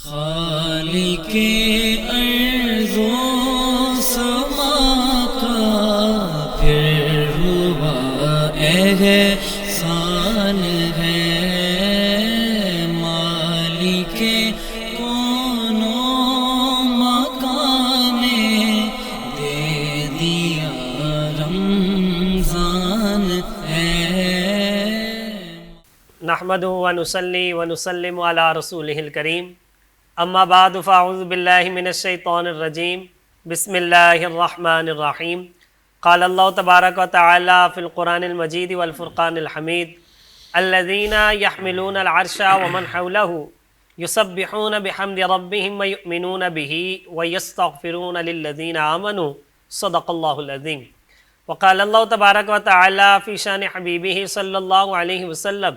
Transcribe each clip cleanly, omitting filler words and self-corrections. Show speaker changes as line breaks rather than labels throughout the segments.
خالق ارض و سما کا پھر ہوا احسان ہے، مالک کون و مکان دے دیا رمضان ہے۔
نحمدہ ونصلی ونسلم علی رسولہ الکریم، اما بعد فاعوذ باللہ من الشیطان الرجیم، بسم اللہ الرحمن الرحیم۔ قال اللہ تبارک و تعالی فی القرآن المجید والفرقان الحمید، الذین یحملون العرش ومن حولہ یسبحون بحمد ربہم ویؤمنون بہ ویستغفرون للذین آمنوا، صدق اللہ العظیم۔ وقال اللہ تبارک و تعالی فی شان حبیبہ صلی اللہ علیہ وسلم،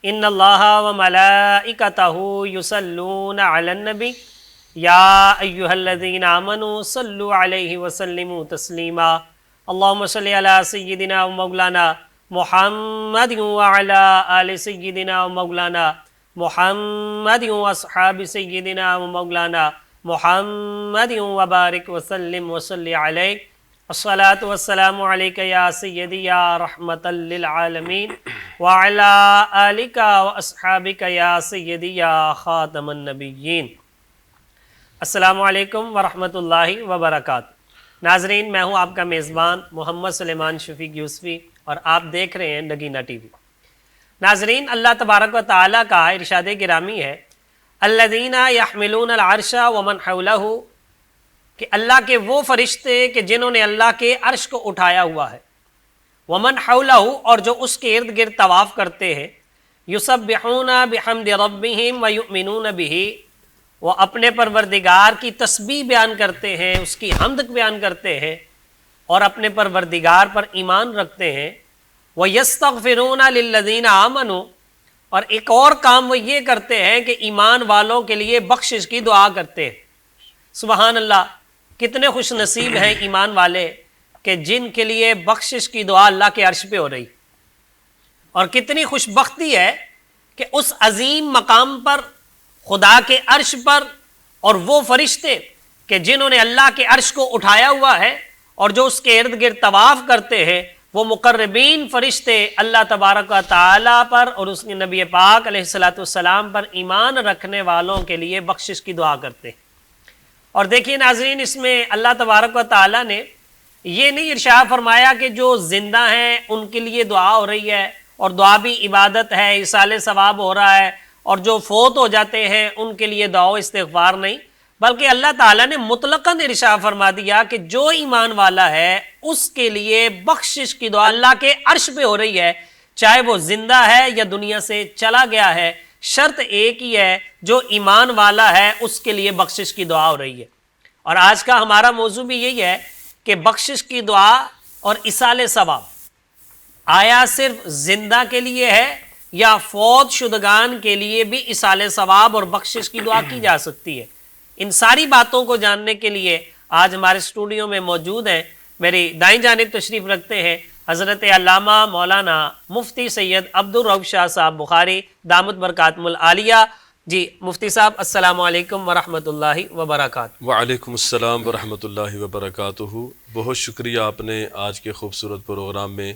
ان اللہ وملائکتہ یصلون علی النبی یا ایہا الذین آمنوا صلوا علیہ وسلموا تسلیما، اللہم صلی علی سیدنا و مولانا محمد وعلی آل سیدنا و مولانا محمد واصحاب سیدنا و مولانا محمد وبارک وسلم وصلی علیہ، الصلاة والسلام علیکہ یا سیدی یا رحمۃ للعالمین وعلی آلک واصحابک یا سیدی یا خاتم النبیین۔ السلام علیکم ورحمۃ اللہ وبرکاتہ۔ ناظرین، میں ہوں آپ کا میزبان محمد سلیمان شفیق یوسفی اور آپ دیکھ رہے ہیں نگینہ ٹی وی۔ ناظرین، اللہ تبارک و تعالیٰ کا ارشاد گرامی ہے، الذین یحملون العرش ومن حولہ، کہ اللہ کے وہ فرشتے کہ جنہوں نے اللہ کے عرش کو اٹھایا ہوا ہے، ومن حولہ، اور جو اس کے ارد گرد طواف کرتے ہیں، یسبحون بحمد ربہم ویؤمنون بہ، وہ اپنے پروردگار کی تسبیح بیان کرتے ہیں، اس کی حمد بیان کرتے ہیں اور اپنے پروردگار پر ایمان رکھتے ہیں، ویستغفرون للذین آمنوا، اور ایک اور کام وہ یہ کرتے ہیں کہ ایمان والوں کے لیے بخشش کی دعا کرتے ہیں۔ سبحان اللہ، کتنے خوش نصیب ہیں ایمان والے کہ جن کے لیے بخشش کی دعا اللہ کے عرش پہ ہو رہی، اور کتنی خوش بختی ہے کہ اس عظیم مقام پر، خدا کے عرش پر، اور وہ فرشتے کہ جنہوں نے اللہ کے عرش کو اٹھایا ہوا ہے اور جو اس کے ارد گرد طواف کرتے ہیں، وہ مقربین فرشتے اللہ تبارک و تعالیٰ پر اور اس کے نبی پاک علیہ السلام پر ایمان رکھنے والوں کے لیے بخشش کی دعا کرتے ہیں۔ اور دیکھیے ناظرین، اس میں اللہ تبارک و تعالیٰ نے یہ نہیں ارشاد فرمایا کہ جو زندہ ہیں ان کے لیے دعا ہو رہی ہے اور دعا بھی عبادت ہے، ایصال ثواب ہو رہا ہے، اور جو فوت ہو جاتے ہیں ان کے لیے دعا و استغفار نہیں، بلکہ اللہ تعالیٰ نے مطلقاً ارشاد فرما دیا کہ جو ایمان والا ہے اس کے لیے بخشش کی دعا اللہ کے عرش پہ ہو رہی ہے، چاہے وہ زندہ ہے یا دنیا سے چلا گیا ہے، شرط ایک ہی ہے، جو ایمان والا ہے اس کے لیے بخشش کی دعا ہو رہی ہے۔ اور آج کا ہمارا موضوع بھی یہی ہے کہ بخشش کی دعا اور ایصال ثواب آیا صرف زندہ کے لیے ہے یا فوت شدگان کے لیے بھی ایصال ثواب اور بخشش کی دعا کی جا سکتی ہے؟ ان ساری باتوں کو جاننے کے لیے آج ہمارے اسٹوڈیو میں موجود ہیں، میری دائیں جانب تشریف رکھتے ہیں حضرت علامہ مولانا مفتی سید عبدالرؤف شاہ صاحب بخاری دامت برکاتہم العالیہ۔ جی مفتی صاحب، السلام علیکم ورحمۃ اللہ وبرکاتہ۔
وعلیکم السلام ورحمۃ اللہ وبرکاتہ۔ بہت شکریہ، آپ نے آج کے خوبصورت پروگرام میں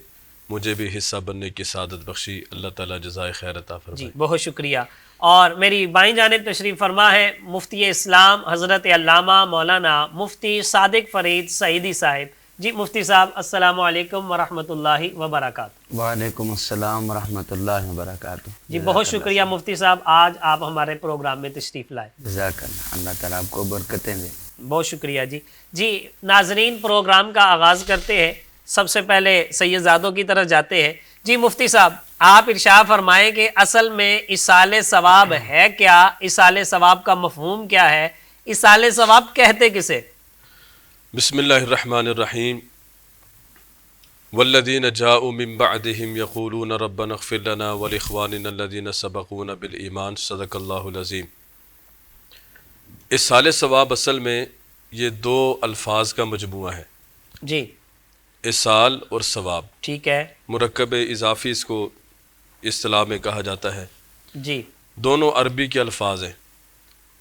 مجھے بھی حصہ بننے کی سعادت بخشی، اللہ تعالیٰ جزائے خیر عطا فرمائے۔
جی بہت شکریہ۔ اور میری بائیں جانب تشریف فرما ہے مفتی اسلام حضرت علامہ مولانا مفتی صادق فرید سعیدی صاحب۔ جی مفتی صاحب، السلام علیکم ورحمۃ اللہ وبرکاتہ۔
وعلیکم السلام ورحمۃ اللہ وبرکاتہ۔
جی بہت شکریہ مفتی صاحب، آج آپ ہمارے پروگرام میں تشریف لائے۔
جزاک اللہ، اللہ تعالیٰ آپ کو برکتیں دے۔
بہت شکریہ جی۔ جی ناظرین، پروگرام کا آغاز کرتے ہیں، سب سے پہلے سیدزادوں کی طرف جاتے ہیں۔ جی مفتی صاحب، آپ ارشاد فرمائیں کہ اصل میں ایصال ثواب ہے کیا؟ ایصال ثواب کا مفہوم کیا ہے؟ ایصال ثواب کہتے کسے؟
بسم اللہ الرحمن الرحیم۔ والذین جاءوا من بعدهم یقولون ربنا اغفر لنا ولاخواننا الذین سبقونا بالایمان، صدق اللہ العظیم۔ ایصال ثواب اصل میں یہ دو الفاظ کا مجموعہ ہے،
جی
ایصال اور ثواب۔
ٹھیک ہے
مرکب اضافی اس کو اصطلاح میں کہا جاتا ہے۔
جی،
دونوں عربی کے الفاظ ہیں۔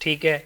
ٹھیک ہے,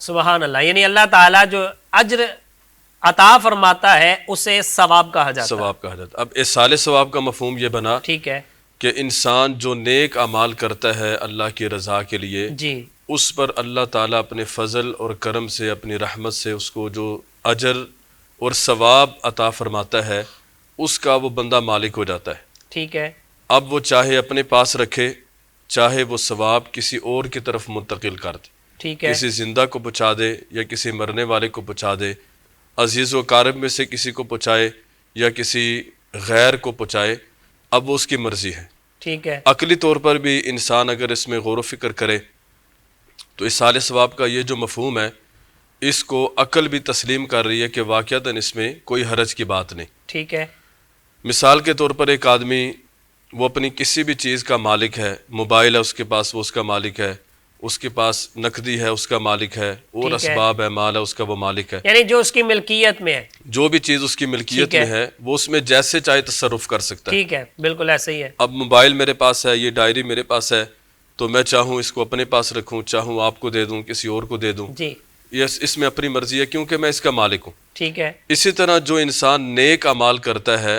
سبحان اللہ, یعنی اللہ تعالیٰ جو اجر عطا فرماتا ہے اسے ثواب کہا جاتا ہے.
ثواب کہا جاتا ہے. اب اصال ثواب کا مفہوم یہ بنا
ٹھیک ہے
کہ انسان جو نیک اعمال کرتا ہے اللہ کی رضا کے لیے،
جی,
اس پر اللہ تعالیٰ اپنے فضل اور کرم سے، اپنی رحمت سے اس کو جو اجر اور ثواب عطا فرماتا ہے اس کا وہ بندہ مالک ہو جاتا ہے.
ٹھیک ہے,
اب وہ چاہے اپنے پاس رکھے، چاہے وہ ثواب کسی اور کی طرف منتقل کر دے،
ٹھیک ہے,
کسی زندہ کو پہنچا دے یا کسی مرنے والے کو پہنچا دے، عزیز و اقارب میں سے کسی کو پہنچائے یا کسی غیر کو پہنچائے، اب وہ اس کی مرضی ہے.
ٹھیک ہے,
عقلی طور پر بھی انسان اگر اس میں غور و فکر کرے تو اصال ثواب کا یہ جو مفہوم ہے اس کو عقل بھی تسلیم کر رہی ہے کہ واقعتاً اس میں کوئی حرج کی بات نہیں.
ٹھیک ہے,
مثال کے طور پر ایک آدمی وہ اپنی کسی بھی چیز کا مالک ہے، موبائل ہے اس کے پاس، وہ اس کا مالک ہے، اس کے پاس نقدی ہے اس کا مالک ہے، اور اسباب ہے، مال ہے اس کا وہ مالک ہے،
یعنی جو اس کی ملکیت میں ہے،
جو بھی چیز اس کی ملکیت میں ہے وہ اس میں جیسے چاہے تصرف کر سکتا ہے.
ٹھیک ہے, بالکل ایسا ہی ہے.
اب موبائل میرے پاس ہے، یہ ڈائری میرے پاس ہے، تو میں چاہوں اس کو اپنے پاس رکھوں، چاہوں آپ کو دے دوں، کسی اور کو دے دوں،
جی,
یہ اس میں اپنی مرضی ہے کیونکہ میں اس کا مالک ہوں.
ٹھیک ہے,
اسی طرح جو انسان نیک اعمال کرتا ہے،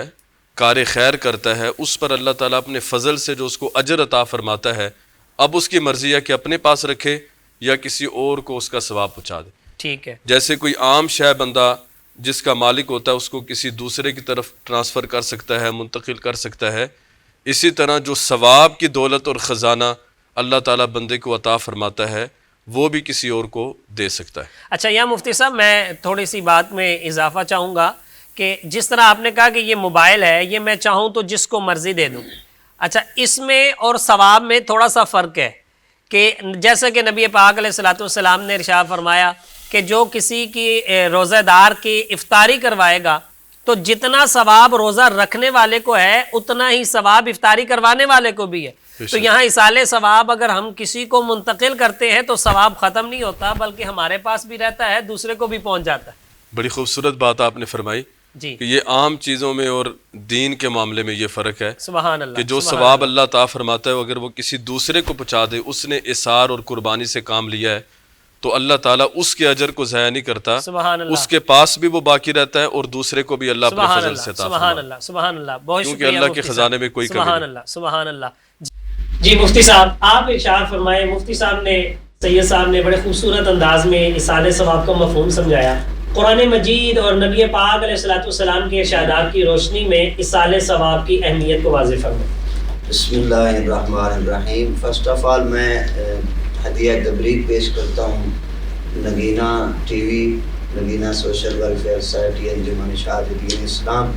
کار خیر کرتا ہے، اس پر اللہ تعالیٰ اپنے فضل سے جو اس کو اجر عطا فرماتا ہے، اب اس کی مرضی ہے کہ اپنے پاس رکھے یا کسی اور کو اس کا ثواب پہنچا دے.
ٹھیک ہے,
جیسے کوئی عام شے بندہ جس کا مالک ہوتا ہے اس کو کسی دوسرے کی طرف ٹرانسفر کر سکتا ہے، منتقل کر سکتا ہے، اسی طرح جو ثواب کی دولت اور خزانہ اللہ تعالیٰ بندے کو عطا فرماتا ہے وہ بھی کسی اور کو دے سکتا ہے.
اچھا یا مفتی صاحب میں تھوڑی سی بات میں اضافہ چاہوں گا کہ جس طرح آپ نے کہا کہ یہ موبائل ہے، یہ میں چاہوں تو جس کو مرضی دے دوں. اچھا اس میں اور ثواب میں تھوڑا سا فرق ہے کہ جیسا کہ نبی پاک علیہ الصلوۃ والسلام نے ارشاد فرمایا کہ جو کسی کی روزہ دار کی افطاری کروائے گا تو جتنا ثواب روزہ رکھنے والے کو ہے اتنا ہی ثواب افطاری کروانے والے کو بھی ہے. تو یہاں اصال ثواب اگر ہم کسی کو منتقل کرتے ہیں تو ثواب ختم نہیں ہوتا بلکہ ہمارے پاس بھی رہتا ہے، دوسرے کو بھی پہنچ جاتا ہے.
بڑی خوبصورت بات آپ نے فرمائی
جی,
کہ یہ عام چیزوں میں اور دین کے معاملے میں یہ فرق ہے
سبحان اللہ,
کہ جو ثواب اللہ عطا فرماتا ہے اگر وہ کسی دوسرے کو پہنچا دے، اس نے اثار اور قربانی سے کام لیا ہے تو اللہ تعالیٰ اس کے اجر کو ضائع نہیں کرتا،
سبحان اللہ,
اس کے پاس بھی وہ باقی رہتا ہے اور دوسرے کو بھی اللہ اپنے فضل سے عطا
سبحان
فرماتا ہے.
اللہ, سبحان اللہ, بہت
کیونکہ
شکریہ
اللہ کے
مفتی
خزانے
صاحب.
میں کوئی کمی
سبحان
نہیں.
اللہ, سبحان اللہ. جی مفتی صاحب آپ ارشاد فرمائے، مفتی صاحب نے، سید صاحب نے بڑے خوبصورت انداز میں اصال ثواب کا مفہوم سمجھایا. قرآن مجید اور نبی پاک علیہ الصلوۃ والسلام کے ارشادات کی روشنی میں اصال ثواب کی اہمیت کو واضح فرمائیں.
بسم اللہ الرحمن الرحیم. فرسٹ آف آل میں ہدیہ تبریک پیش کرتا ہوں Nageena T V, Nageena social welfare society, انجمن اشاعت دین اسلام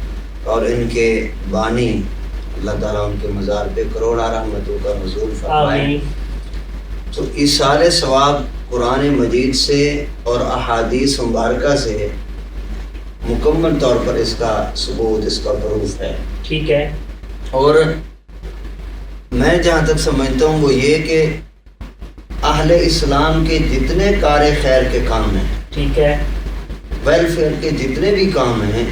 اور ان کے بانی، اللہ تعالیٰ ان کے مزار پہ کروڑا رحمتوں کا نزول فرمائے.
آمین.
تو اصال ثواب قرآن مجید سے اور احادیث مبارکہ سے مکمل طور پر اس کا ثبوت، اس کا پروف ہے.
ٹھیک ہے،
اور میں جہاں تک سمجھتا ہوں وہ یہ کہ اہل اسلام کے جتنے کار خیر کے کام ہیں،
ٹھیک ہے،
ویلفیئر کے جتنے بھی کام ہیں،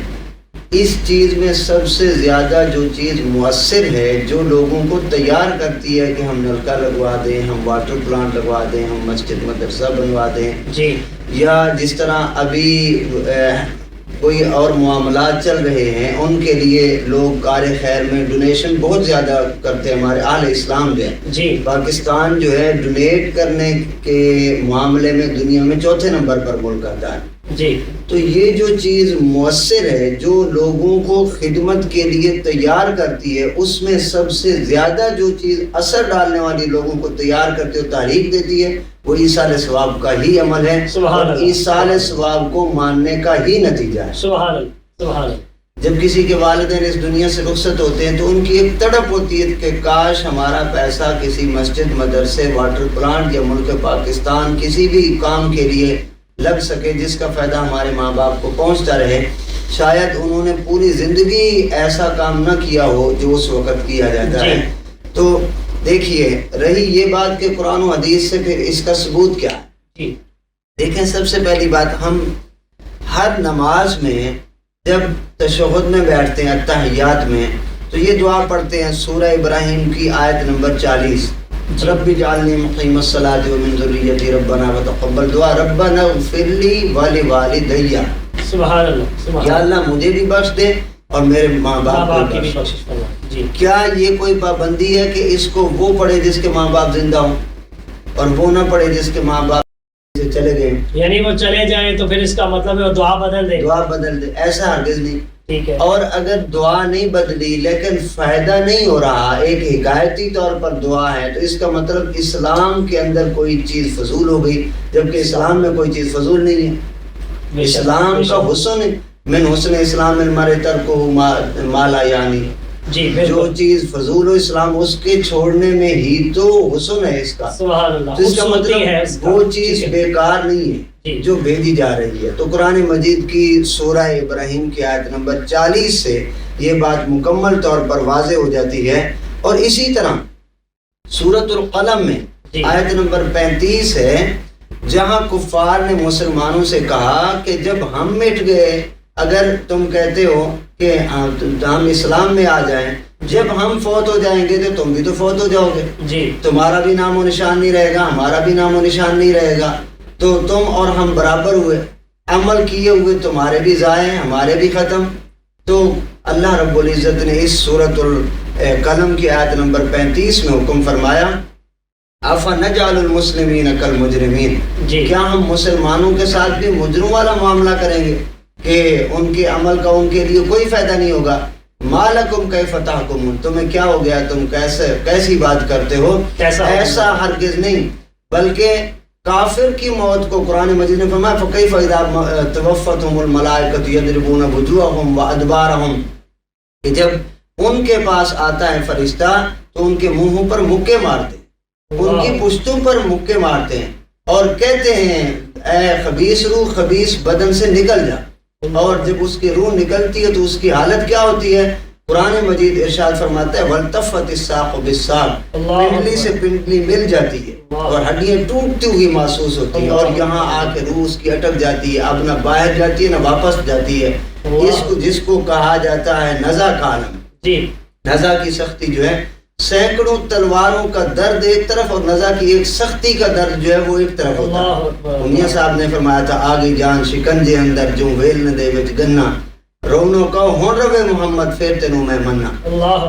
اس چیز میں سب سے زیادہ جو چیز مؤثر ہے، جو لوگوں کو تیار کرتی ہے کہ ہم نلکا لگوا دیں، ہم واٹر پلانٹ لگوا دیں، ہم مسجد مدرسہ بنوا دیں،
جی،
یا جس طرح ابھی کوئی اور معاملات چل رہے ہیں ان کے لیے لوگ کار خیر میں ڈونیشن بہت زیادہ کرتے ہیں. ہمارے اہل اسلام جو ہے،
جی،
پاکستان جو ہے ڈونیٹ کرنے کے معاملے میں دنیا میں چوتھے نمبر پر ملک آتا ہے.
جی،
تو یہ جو چیز مؤثر ہے، جو لوگوں کو خدمت کے لیے تیار کرتی ہے، اس میں سب سے زیادہ جو چیز اثر ڈالنے والی لوگوں کو تیار کرتی ہے، تحریک دیتی ہے، وہ ایصال ثواب کا ہی عمل ہے.
سبحان
اور
اللہ.
ایصال ثواب کو ماننے کا ہی نتیجہ ہے.
سبحان اللہ، سبحان اللہ.
جب کسی کے والدین اس دنیا سے رخصت ہوتے ہیں تو ان کی ایک تڑپ ہوتی ہے کہ کاش ہمارا پیسہ کسی مسجد، مدرسے، واٹر پلانٹ یا ملک پاکستان کسی بھی کام کے لیے لگ سکے جس کا فائدہ ہمارے ماں باپ کو پہنچتا رہے. شاید انہوں نے پوری زندگی ایسا کام نہ کیا ہو جو اس وقت کیا جاتا ہے. تو دیکھیے رہی یہ بات کہ قرآن و حدیث سے پھر اس کا ثبوت کیا ہے.
جی
دیکھیں سب سے پہلی بات، ہم ہر نماز میں جب تشہد میں بیٹھتے ہیں التحیات میں تو یہ دعا پڑھتے ہیں سورہ ابراہیم کی آیت نمبر 40، رب اجعلنی مقیم الصلاۃ ومن ذریتی ربنا وتقبل دعا ربنا اغفر لی ولوالدی.
سبحان اللہ سبحان
یا اللہ مجھے بھی بخش دے اور میرے ماں باپ کو
کی بھی
بخش.
بخشش فرما. جی
کیا یہ کوئی پابندی ہے کہ اس کو وہ پڑھے جس کے ماں باپ زندہ ہوں اور وہ نہ پڑھے جس کے ماں باپ سے چلے گئے؟
یعنی وہ چلے جائیں تو پھر اس کا مطلب ہے وہ دعا بدل دے.
دعا بدل دے، ایسا ہرگز نہیں.
ٹھیک ہے.
اور اگر دعا نہیں بدلی لیکن فائدہ نہیں ہو رہا، ایک حکایتی طور پر دعا ہے، تو اس کا مطلب اسلام کے اندر کوئی چیز فضول ہو گئی، جبکہ اسلام میں کوئی چیز فضول نہیں ہے. اسلام کا حسن ہے، من حسن اسلام المرء ترکہ ما لا یعنی.
جی
جو
بالکل.
چیز فضول ہو اسلام اس کے چھوڑنے میں ہی تو حسن ہے اس کا.
سبحان اللہ.
تو اس کا
خوبصورتی ہے اس
مطلب
کا.
وہ چیز
ٹھیک ہے.
بیکار نہیں ہے
جی.
جو بھیجی جا رہی ہے. تو قرآن مجید کی سورہ ابراہیم کی آیت نمبر 40 سے یہ بات مکمل طور پر واضح ہو جاتی ہے. اور اسی طرح سورۃ القلم میں
جی.
آیت نمبر 35 ہے، جہاں کفار نے مسلمانوں سے کہا کہ جب ہم مٹ گئے، اگر تم کہتے ہو کہ ہم اسلام میں آ جائیں، جب ہم فوت ہو جائیں گے تو تم بھی تو فوت ہو جاؤ گے،
جی
تمہارا بھی نام و نشان نہیں رہے گا، ہمارا بھی نام و نشان نہیں رہے گا، تو تم اور ہم برابر ہوئے، عمل کیے ہوئے تمہارے بھی ضائع ہمارے بھی ختم. تو اللہ رب العزت نے اس سورۃ القلم کی آیت نمبر 35 میں حکم فرمایا افنجعل المسلمین کالمجرمین.
جی.
کیا ہم مسلمانوں کے ساتھ بھی مجرم والا معاملہ کریں گے کہ ان کے عمل کا ان کے لیے کوئی فائدہ نہیں ہوگا؟ مالکم کیف تحکمون، تمہیں کیا ہو گیا، تم کیسی بات کرتے ہو؟ ایسا ہرگز نہیں، بلکہ کافر کی موت کو قرآن مجید نے فرمایا فکیف اذا توفتہم الملائکۃ یضربون وجوہہم وادبارہم، کہ جب ان کے پاس آتا ہے فرشتہ تو ان کے منہوں پر مکے مارتے ہیں، ان کی پشتوں پر مکے مارتے ہیں اور کہتے ہیں اے خبیث روح خبیث بدن سے نکل جا. اور جب اس کی روح نکلتی ہے تو اس کی حالت کیا ہوتی ہے؟ قرآن مجید ارشاد فرماتا ہے وَالْتَفَّتِ السَّاقُ بِالسَّاقِ، پنڈلی سے پنڈلی مل جاتی ہے اور ہڈیاں ٹوٹتی ہوئی محسوس ہوتی ہیں، اور یہاں آ کے روح اس کی اٹک جاتی ہے، اب نہ باہر جاتی ہے نہ واپس جاتی ہے. جس کو کہا جاتا ہے نزع کا عالم.
جی.
نزع کی سختی جو ہے، سینکڑوں تلواروں کا درد ایک طرف اور نزع کی ایک سختی کا درد جو ہے وہ ایک طرف ہوتا ہے. میاں صاحب نے فرمایا تھا آگی جان شکنجے اندر جو ویل نہ دے وچ گنا رونو کا ہون روے محمد پھر تینوں میں مننا.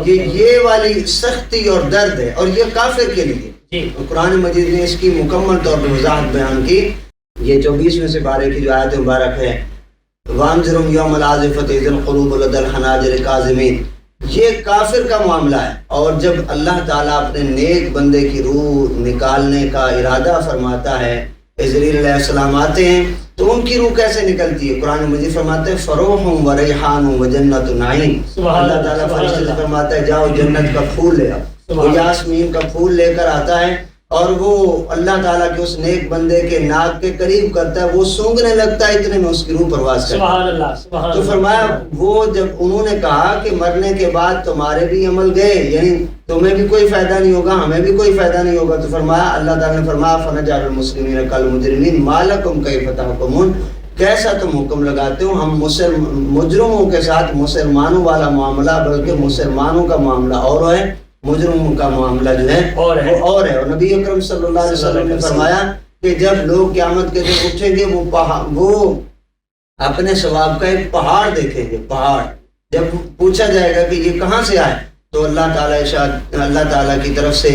یہ والی سختی اور درد ہے، اور یہ کافر کے لیے. قرآن مجید نے اس کی مکمل طور پر وضاحت بیان کی. یہ 24ویں سپارے کی جو آیت مبارک ہے وانذرہم یوم العاصفۃ اذ القلوب لدی الحناجر کاظمین، یہ کافر کا معاملہ ہے. اور جب اللہ تعالیٰ اپنے نیک بندے کی روح نکالنے کا ارادہ فرماتا ہے، عزرائیل علیہ السلام آتے ہیں تو ان کی روح کیسے نکلتی ہے؟ قرآن مجید فرماتے ہیں فروح و ریحان و جنت نعیم. اللہ تعالیٰ فرشتے سے فرماتا ہے جاؤ جنت کا پھول لے آؤ، وہ یاسمین کا پھول لے کر آتا ہے اور وہ اللہ تعالیٰ کے اس نیک بندے کے ناک کے قریب کرتا ہے، وہ سونگنے لگتا ہے، اتنے میں اس کی روح پرواز کرتا ہے. تو فرمایا وہ جب انہوں نے کہا کہ مرنے کے بعد تمہارے بھی عمل گئے، یعنی تمہیں بھی کوئی فائدہ نہیں ہوگا ہمیں بھی کوئی فائدہ نہیں ہوگا، تو فرمایا اللہ تعالیٰ نے فرمایا فنجعل المسلمین کالمجرمین ما لکم کیف تحکمون، کیسا تم حکم لگاتے ہو؟ ہم مجرموں کے ساتھ مسلمانوں والا معاملہ، بلکہ مسلمانوں کا معاملہ اور ہے، مجرموں کا معاملہ جو ہے وہ اور ہے. اور نبی اکرم صلی اللہ علیہ وسلم نے فرمایا کہ جب لوگ قیامت کے دن اٹھیں گے وہ اپنے ثواب کا ایک پہاڑ دیکھیں گے. پہاڑ جب پوچھا جائے گا کہ یہ کہاں سے آئے تو اللہ تعالیٰ کی طرف سے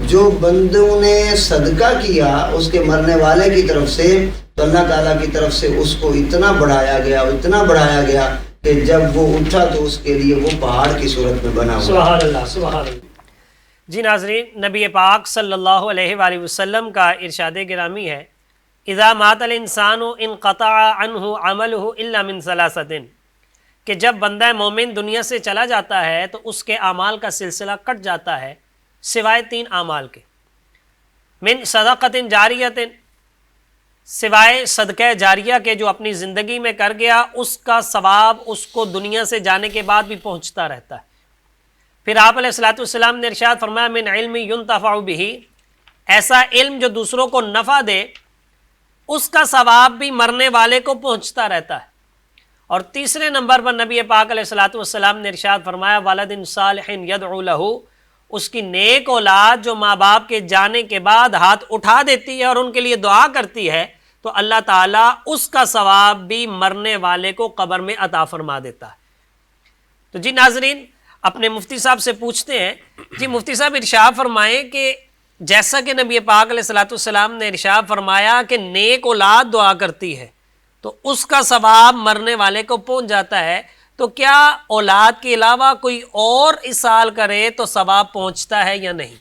جو بندوں نے صدقہ کیا اس کے مرنے والے کی طرف سے، تو اللہ تعالیٰ کی طرف سے اس کو اتنا بڑھایا گیا کہ جب وہ اٹھا تو اس کے لیے وہ پہاڑ کی صورت میں بنا ہوا.
سبحان اللہ سبحان اللہ. جی ناظرین، نبی پاک صلی اللہ علیہ وآلہ وسلم کا ارشاد گرامی ہے اذا مات الانسان انقطع عنہ عملہ الا من ثلاثۃ، کہ جب بندہ مومن دنیا سے چلا جاتا ہے تو اس کے اعمال کا سلسلہ کٹ جاتا ہے سوائے 3 اعمال کے. من صدقۃ جاریۃ، سوائے صدقہ جاریہ کے جو اپنی زندگی میں کر گیا اس کا ثواب اس کو دنیا سے جانے کے بعد بھی پہنچتا رہتا ہے. پھر آپ علیہ الصلوۃ والسلام نے ارشاد فرمایا من علم ينتفع به، ایسا علم جو دوسروں کو نفع دے اس کا ثواب بھی مرنے والے کو پہنچتا رہتا ہے۔ اور تیسرے نمبر پر نبی پاک علیہ الصلوۃ والسلام نے ارشاد فرمایا ولد صالح يدعو له، اس کی نیک اولاد جو ماں باپ کے جانے کے بعد ہاتھ اٹھا دیتی ہے اور ان کے لیے دعا کرتی ہے تو اللہ تعالیٰ اس کا ثواب بھی مرنے والے کو قبر میں عطا فرما دیتا ہے۔ تو جی ناظرین، اپنے مفتی صاحب سے پوچھتے ہیں، جی مفتی صاحب ارشاد فرمائیں کہ جیسا کہ نبی پاک علیہ الصلوۃ والسلام نے ارشاد فرمایا کہ نیک اولاد دعا کرتی ہے تو اس کا ثواب مرنے والے کو پہنچ جاتا ہے، تو کیا اولاد کے علاوہ کوئی اور اصال کرے تو ثواب پہنچتا ہے یا نہیں؟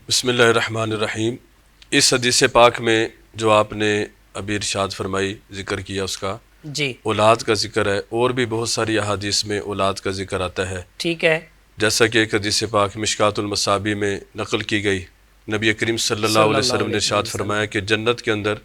بسم اللہ الرحمن الرحیم۔ اس حدیث پاک میں جو آپ نے ابھی ارشاد فرمائی، ذکر کیا اس کا،
جی
اولاد کا ذکر ہے، اور بھی بہت ساری احادیث میں اولاد کا ذکر آتا ہے،
ٹھیک ہے،
جیسا کہ ایک حدیث پاک مشکات المصابی میں نقل کی گئی، نبی کریم صلی اللہ علیہ وسلم نے ارشاد فرمایا کہ جنت کے اندر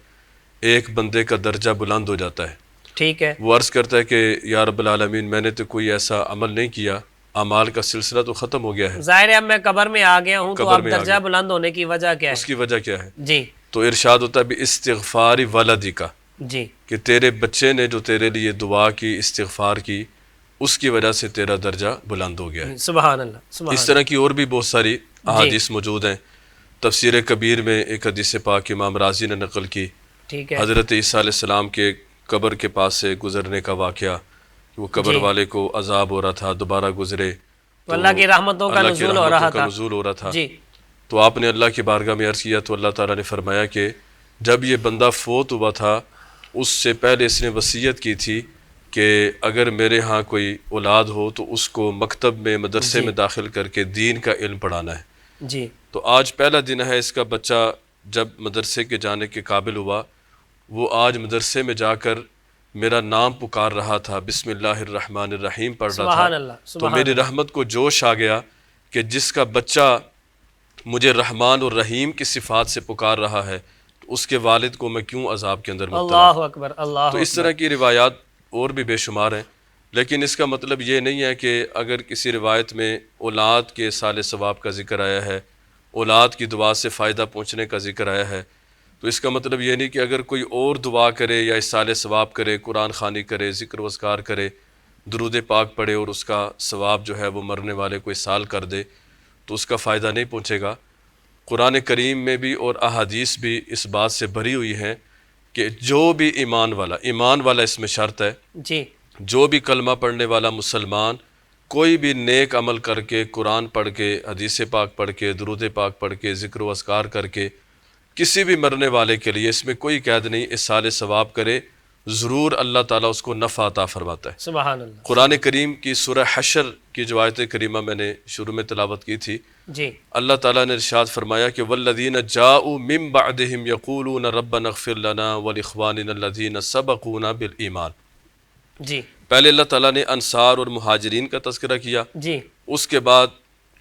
ایک بندے کا درجہ بلند ہو جاتا ہے۔
ٹھیک ہے،
وہ عرض کرتا ہے کہ یا رب العالمین، میں نے تو کوئی ایسا عمل نہیں کیا، اعمال کا سلسلہ تو ختم ہو گیا ہے،
ظاہر ہے اب میں قبر میں آ گیا ہوں، تو
قبر
اب
میں آ
درجہ
گیا۔
بلند ہونے کی وجہ کیا
اس
ہے؟
کی وجہ کیا ہے؟
جی
تو ارشاد ہوتا ہے باستغفار ولدی کا،
جی
کہ تیرے بچے نے جو تیرے لیے دعا کی، استغفار کی، اس کی وجہ سے تیرا درجہ بلند ہو گیا ہے۔
سبحان اللہ، سبحان
اس طرح کی اور بھی بہت ساری احادیث موجود ہیں۔ تفسیر کبیر میں ایک حدیث پاک امام رازی نے نقل کی،
ٹھیک ہے،
حضرت عیسیٰ علیہ السلام کے قبر کے پاس سے گزرنے کا واقعہ، وہ قبر والے کو عذاب ہو رہا تھا، دوبارہ گزرے
تو اللہ کی رحمتوں کا
اللہ کی
نزول ہو رہا
رحمتوں کا
تھا،
نزول ہو رہا تھا۔
جی
تو آپ نے اللہ کی بارگاہ میں عرض کیا تو اللہ تعالیٰ نے فرمایا کہ جب یہ بندہ فوت ہوا تھا اس سے پہلے اس نے وصیت کی تھی کہ اگر میرے ہاں کوئی اولاد ہو تو اس کو مکتب میں، مدرسے میں داخل کر کے دین کا علم پڑھانا ہے۔
جی
تو آج پہلا دن ہے اس کا بچہ جب مدرسے کے جانے کے قابل ہوا، وہ آج مدرسے میں جا کر میرا نام پکار رہا تھا، بسم اللہ الرحمن الرحیم پڑھ رہا
سبحان
تھا،
اللہ،
تو
سبحان
میری رحمت کو جوش آ گیا کہ جس کا بچہ مجھے رحمان اور رحیم کی صفات سے پکار رہا ہے تو اس کے والد کو میں کیوں عذاب کے اندر مبتلا؟
اللہ اکبر، اللہ
تو اس طرح کی روایات اور بھی بے شمار ہیں، لیکن اس کا مطلب یہ نہیں ہے کہ اگر کسی روایت میں اولاد کے سال ثواب کا ذکر آیا ہے، اولاد کی دعا سے فائدہ پہنچنے کا ذکر آیا ہے، تو اس کا مطلب یہ نہیں کہ اگر کوئی اور دعا کرے یا اصال ثواب کرے، قرآن خوانی کرے، ذکر و اذکار کرے، درود پاک پڑھے اور اس کا ثواب جو ہے وہ مرنے والے کو اصال کر دے تو اس کا فائدہ نہیں پہنچے گا۔ قرآن کریم میں بھی اور احادیث بھی اس بات سے بھری ہوئی ہیں کہ جو بھی ایمان والا اس میں شرط ہے،
جی
جو بھی کلمہ پڑھنے والا مسلمان کوئی بھی نیک عمل کر کے، قرآن پڑھ کے، حدیث پاک پڑھ کے، درود پاک پڑھ کے، ذکر و اذکار کر کے، کسی بھی مرنے والے کے لیے اس میں کوئی قید نہیں، اصال ثواب کرے، ضرور اللہ تعالیٰ اس کو نفع عطا فرماتا ہے۔
سبحان اللہ،
قرآن کریم کی سورہ حشر کی جو آیت کریمہ میں نے شروع میں تلاوت کی تھی،
جی
اللہ تعالیٰ نے ارشاد فرمایا کہ والذین جاؤوا من بعدہم یقولون ربنا اغفر لنا ولاخواننا الذین سبقونا بالایمان۔
جی
پہلے اللہ تعالیٰ نے انصار اور مہاجرین کا تذکرہ کیا،
جی
اس کے بعد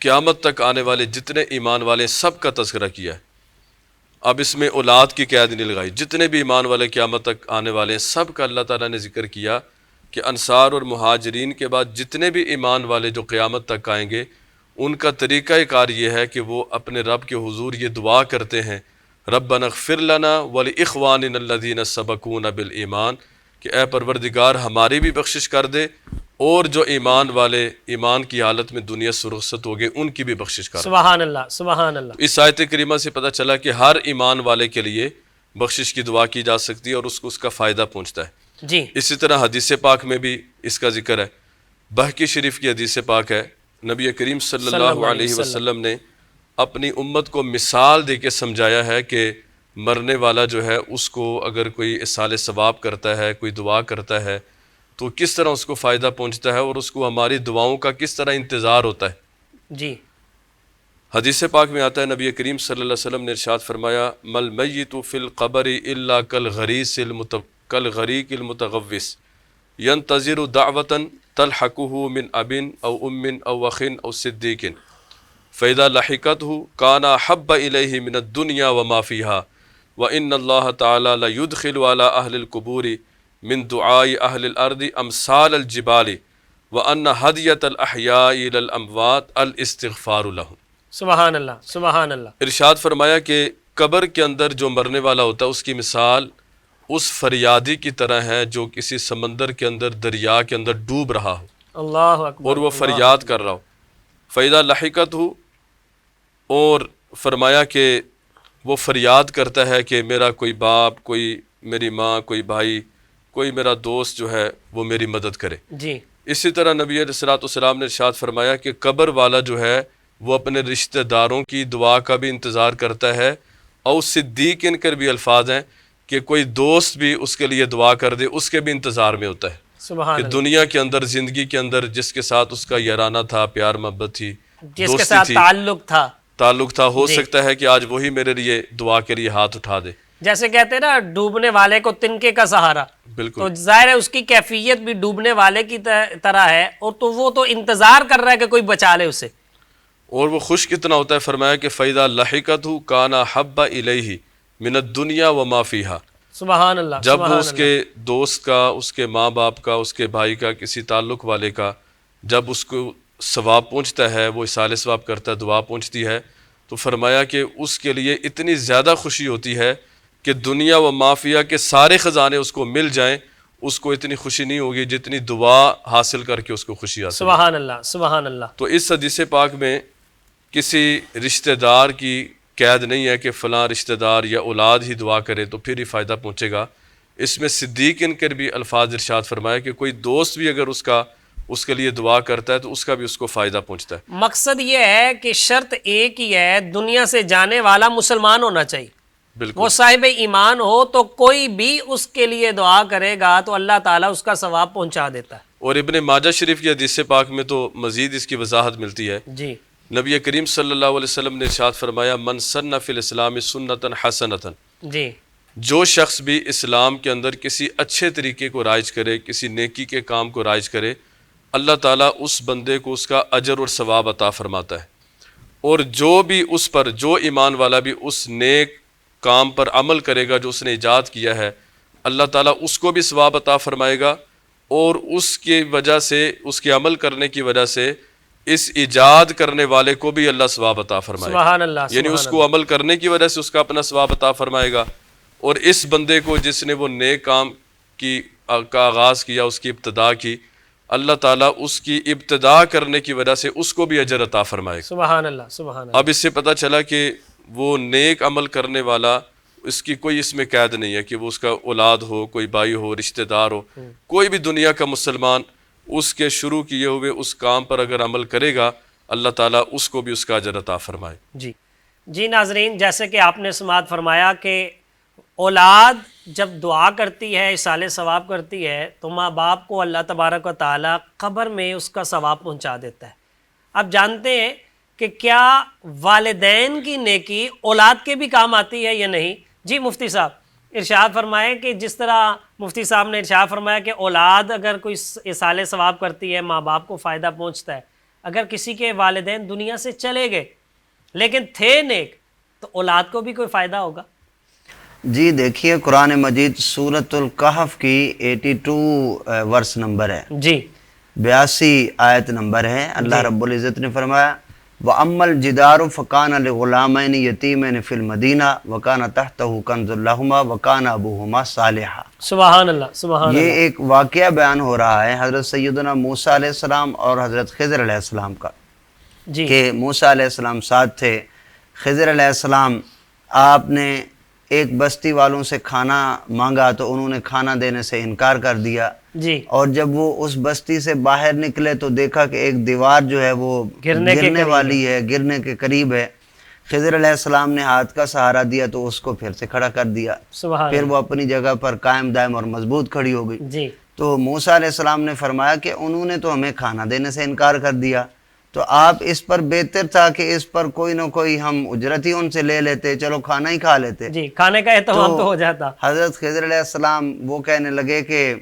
قیامت تک آنے والے جتنے ایمان والے سب کا تذکرہ کیا ہے۔ اب اس میں اولاد کی قید نہیں لگائی، جتنے بھی ایمان والے قیامت تک آنے والے ہیں سب کا اللہ تعالیٰ نے ذکر کیا کہ انصار اور مہاجرین کے بعد جتنے بھی ایمان والے جو قیامت تک آئیں گے ان کا طریقہ کار یہ ہے کہ وہ اپنے رب کے حضور یہ دعا کرتے ہیں، ربنا اغفر لنا ولاخواننا الذین سبقونا بالایمان، کہ اے پروردگار ہماری بھی بخشش کر دے اور جو ایمان والے ایمان کی حالت میں دنیا سے رخصت ہو گئے ان کی بھی بخشش کر دے۔
سبحان اللہ، سبحان اللہ،
اس آیت کریمہ سے پتہ چلا کہ ہر ایمان والے کے لیے بخشش کی دعا کی جا سکتی ہے اور اس کو اس کا فائدہ پہنچتا ہے۔
جی
اسی طرح حدیث پاک میں بھی اس کا ذکر ہے، بہقی شریف کی حدیث پاک ہے، نبی کریم صلی اللہ علیہ وسلم نے اپنی امت کو مثال دے کے سمجھایا ہے کہ مرنے والا جو ہے اس کو اگر کوئی اصال ثواب کرتا ہے، کوئی دعا کرتا ہے تو کس طرح اس کو فائدہ پہنچتا ہے اور اس کو ہماری دعاؤں کا کس طرح انتظار ہوتا ہے۔
جی
حدیث پاک میں آتا ہے، نبی کریم صلی اللہ علیہ وسلم نے ارشاد فرمایا مل میت فی القبر الا کالغریق المتغوث ینتظر دعوة تلحقه من اب او ام او اخ او صدیق فاذا لحقته كان احب الیہ من الدنیا وما فیها وان اللہ تعالی لیدخل على اہل القبور من دعاء اہل الارض امثال الجبال وَأَنَّ هَدْيَةَ الْأَحْيَاءِ إِلَى الْأَمْوَاتِ الْإِسْتِغْفَارُ لَهُمْ۔
سبحان اللہ، سبحان اللہ۔
ارشاد فرمایا کہ قبر کے اندر جو مرنے والا ہوتا ہے اس کی مثال اس فریادی کی طرح ہے جو کسی سمندر کے اندر، دریا کے اندر ڈوب رہا ہو
اللہ اکبر،
اور وہ فریاد کر رہا ہو۔ فَإِذَا لَحِقَتْهُ، اور فرمایا کہ وہ فریاد کرتا ہے کہ میرا کوئی باپ، کوئی میری ماں، کوئی بھائی، کوئی میرا دوست جو ہے وہ میری مدد کرے۔
جی
اسی طرح نبی علیہ الصلوۃ والسلام نے ارشاد فرمایا کہ قبر والا جو ہے وہ اپنے رشتہ داروں کی دعا کا بھی انتظار کرتا ہے، اور صدیق ان کر بھی الفاظ ہیں کہ کوئی دوست بھی اس کے لیے دعا کر دے اس کے بھی انتظار میں ہوتا ہے
سبحان
کہ
اللہ،
دنیا کے اندر، زندگی کے اندر جس کے ساتھ اس کا یارانہ تھا، پیار محبت تھی،
جس کے
دوستی
ساتھ
تھی،
تعلق تھا،
ہو سکتا ہے کہ آج وہی میرے لیے دعا کے لیے ہاتھ اٹھا دے۔
جیسے کہتے ہیں نا ڈوبنے والے کو تنکے کا سہارا،
بالکل،
تو ظاہر ہے اس کی کیفیت بھی ڈوبنے والے کی طرح ہے، اور تو وہ تو انتظار کر رہا ہے کہ کوئی بچا لے اسے۔
اور وہ خوش کتنا ہوتا ہے، فرمایا کہ فَإِذَا لَحِقَتْهُ كَانَ أَحَبَّ إِلَيْهِ مِنَ الدُّنْيَا وَمَا فِيهَا۔
سبحان اللہ،
جب وہ
سبحان
اس کے دوست کا، اس کے ماں باپ کا، اس کے بھائی کا، کسی تعلق والے کا جب اس کو ثواب پہنچتا ہے، وہ اصال ثواب کرتا ہے، دعا پہنچتی ہے، تو فرمایا کہ اس کے لیے اتنی زیادہ خوشی ہوتی ہے کہ دنیا و مافیا کے سارے خزانے اس کو مل جائیں، اس کو اتنی خوشی نہیں ہوگی جتنی دعا حاصل کر کے اس کو خوشی حاصل ہوگی۔
سبحان اللہ، سبحان اللہ۔
تو اس حدیث پاک میں کسی رشتہ دار کی قید نہیں ہے کہ فلاں رشتہ دار یا اولاد ہی دعا کرے تو پھر ہی فائدہ پہنچے گا۔ اس میں صدیق ان کر بھی الفاظ ارشاد فرمایا کہ کوئی دوست بھی اگر اس کے لیے دعا کرتا ہے تو اس کا بھی اس کو فائدہ پہنچتا ہے۔
مقصد یہ ہے کہ شرط ایک ہی ہے، دنیا سے جانے والا مسلمان ہونا چاہیے،
بالکل،
وہ صاحب ایمان ہو، تو کوئی بھی اس کے لیے دعا کرے گا تو اللہ تعالیٰ اس کا ثواب پہنچا دیتا ہے۔
اور ابن ماجہ شریف کی حدیث پاک میں تو مزید اس کی وضاحت ملتی ہے۔
جی
نبی کریم صلی اللہ علیہ وسلم نے ارشاد فرمایا من سن فی الاسلام سنتا حسنتا،
جی،
جو شخص بھی اسلام کے اندر کسی اچھے طریقے کو رائج کرے، کسی نیکی کے کام کو رائج کرے، اللہ تعالیٰ اس بندے کو اس کا اجر اور ثواب عطا فرماتا ہے، اور جو بھی اس پر، جو ایمان والا بھی اس نیک کام پر عمل کرے گا جو اس نے ایجاد کیا ہے، اللہ تعالیٰ اس کو بھی ثواب عطا فرمائے گا، اور اس کی وجہ سے، اس کے عمل کرنے کی وجہ سے اس ایجاد کرنے والے کو بھی اللہ ثواب عطا فرمائے گا۔
سبحان اللہ،
یعنی اس کو عمل کرنے کی وجہ سے اس کا اپنا ثواب عطا فرمائے گا، اور اس بندے کو جس نے وہ نیک کام کا آغاز کیا، اس کی ابتدا کی، اللہ تعالیٰ اس کی ابتدا کرنے کی وجہ سے اس کو بھی اجر عطا فرمائے گا۔
سبحان اللہ، سبحان اللہ۔
اب اس سے پتہ چلا کہ وہ نیک عمل کرنے والا، اس کی کوئی اس میں قید نہیں ہے کہ وہ اس کا اولاد ہو، کوئی بھائی ہو، رشتہ دار ہو، کوئی بھی دنیا کا مسلمان اس کے شروع کیے ہوئے اس کام پر اگر عمل کرے گا، اللہ تعالیٰ اس کو بھی اس کا اجر عطا فرمائے۔
جی ناظرین، جیسے کہ آپ نے سماعت فرمایا کہ اولاد جب دعا کرتی ہے، اصال ثواب کرتی ہے، تو ماں باپ کو اللہ تبارک و تعالیٰ قبر میں اس کا ثواب پہنچا دیتا ہے۔ اب جانتے ہیں کہ کیا والدین کی نیکی اولاد کے بھی کام آتی ہے یا نہیں؟ جی مفتی صاحب ارشاد فرمائیں کہ جس طرح مفتی صاحب نے ارشاد فرمایا کہ اولاد اگر کوئی اصال ثواب کرتی ہے، ماں باپ کو فائدہ پہنچتا ہے۔ اگر کسی کے والدین دنیا سے چلے گئے لیکن تھے نیک، تو اولاد کو بھی کوئی فائدہ ہوگا؟
جی دیکھیے، قرآن مجید سورۃ الکہف کی 82 ورس نمبر ہے،
جی
82 آیت نمبر ہے۔ اللہ رب العزت نے فرمایا وَأَمَّا الْجِدَارُ فَكَانَ لِغُلَامَيْنِ يَتِيمَيْنِ فِي الْمَدِينَةِ وَكَانَ تَحْتَهُ كَنْزٌ لَهُمَا وَكَانَ أَبُوهُمَا صَالِحًا۔
سبحان اللہ، سبحان اللہ۔
یہ ایک واقعہ بیان ہو رہا ہے حضرت سیدنا موسیٰ علیہ السلام اور حضرت خضر علیہ السلام کا،
جی
کہ موسیٰ علیہ السلام ساتھ تھے، خضر علیہ السلام آپ نے ایک بستی والوں سے کھانا مانگا تو انہوں نے کھانا دینے سے انکار کر دیا،
جی
اور جب وہ اس بستی سے باہر نکلے تو دیکھا کہ ایک دیوار جو ہے وہ گرنے والی ہے، گرنے کے قریب ہے۔ خضر علیہ السلام نے ہاتھ کا سہارا دیا تو اس کو پھر سے کھڑا کر دیا،
سبحان
پھر وہ اپنی جگہ پر قائم دائم اور مضبوط کھڑی ہو گئی۔
جی
تو موسیٰ علیہ السلام نے فرمایا کہ انہوں نے تو ہمیں کھانا دینے سے انکار کر دیا، تو آپ اس پر بہتر تھا کہ اس پر کوئی نہ کوئی ہم اجرت ہی ان سے لے لیتے، چلو کھانا ہی کھا لیتے۔
جی کھانے کا اہتمام تو ہو جاتا۔
حضرت خضر علیہ السلام وہ کہنے لگے کہ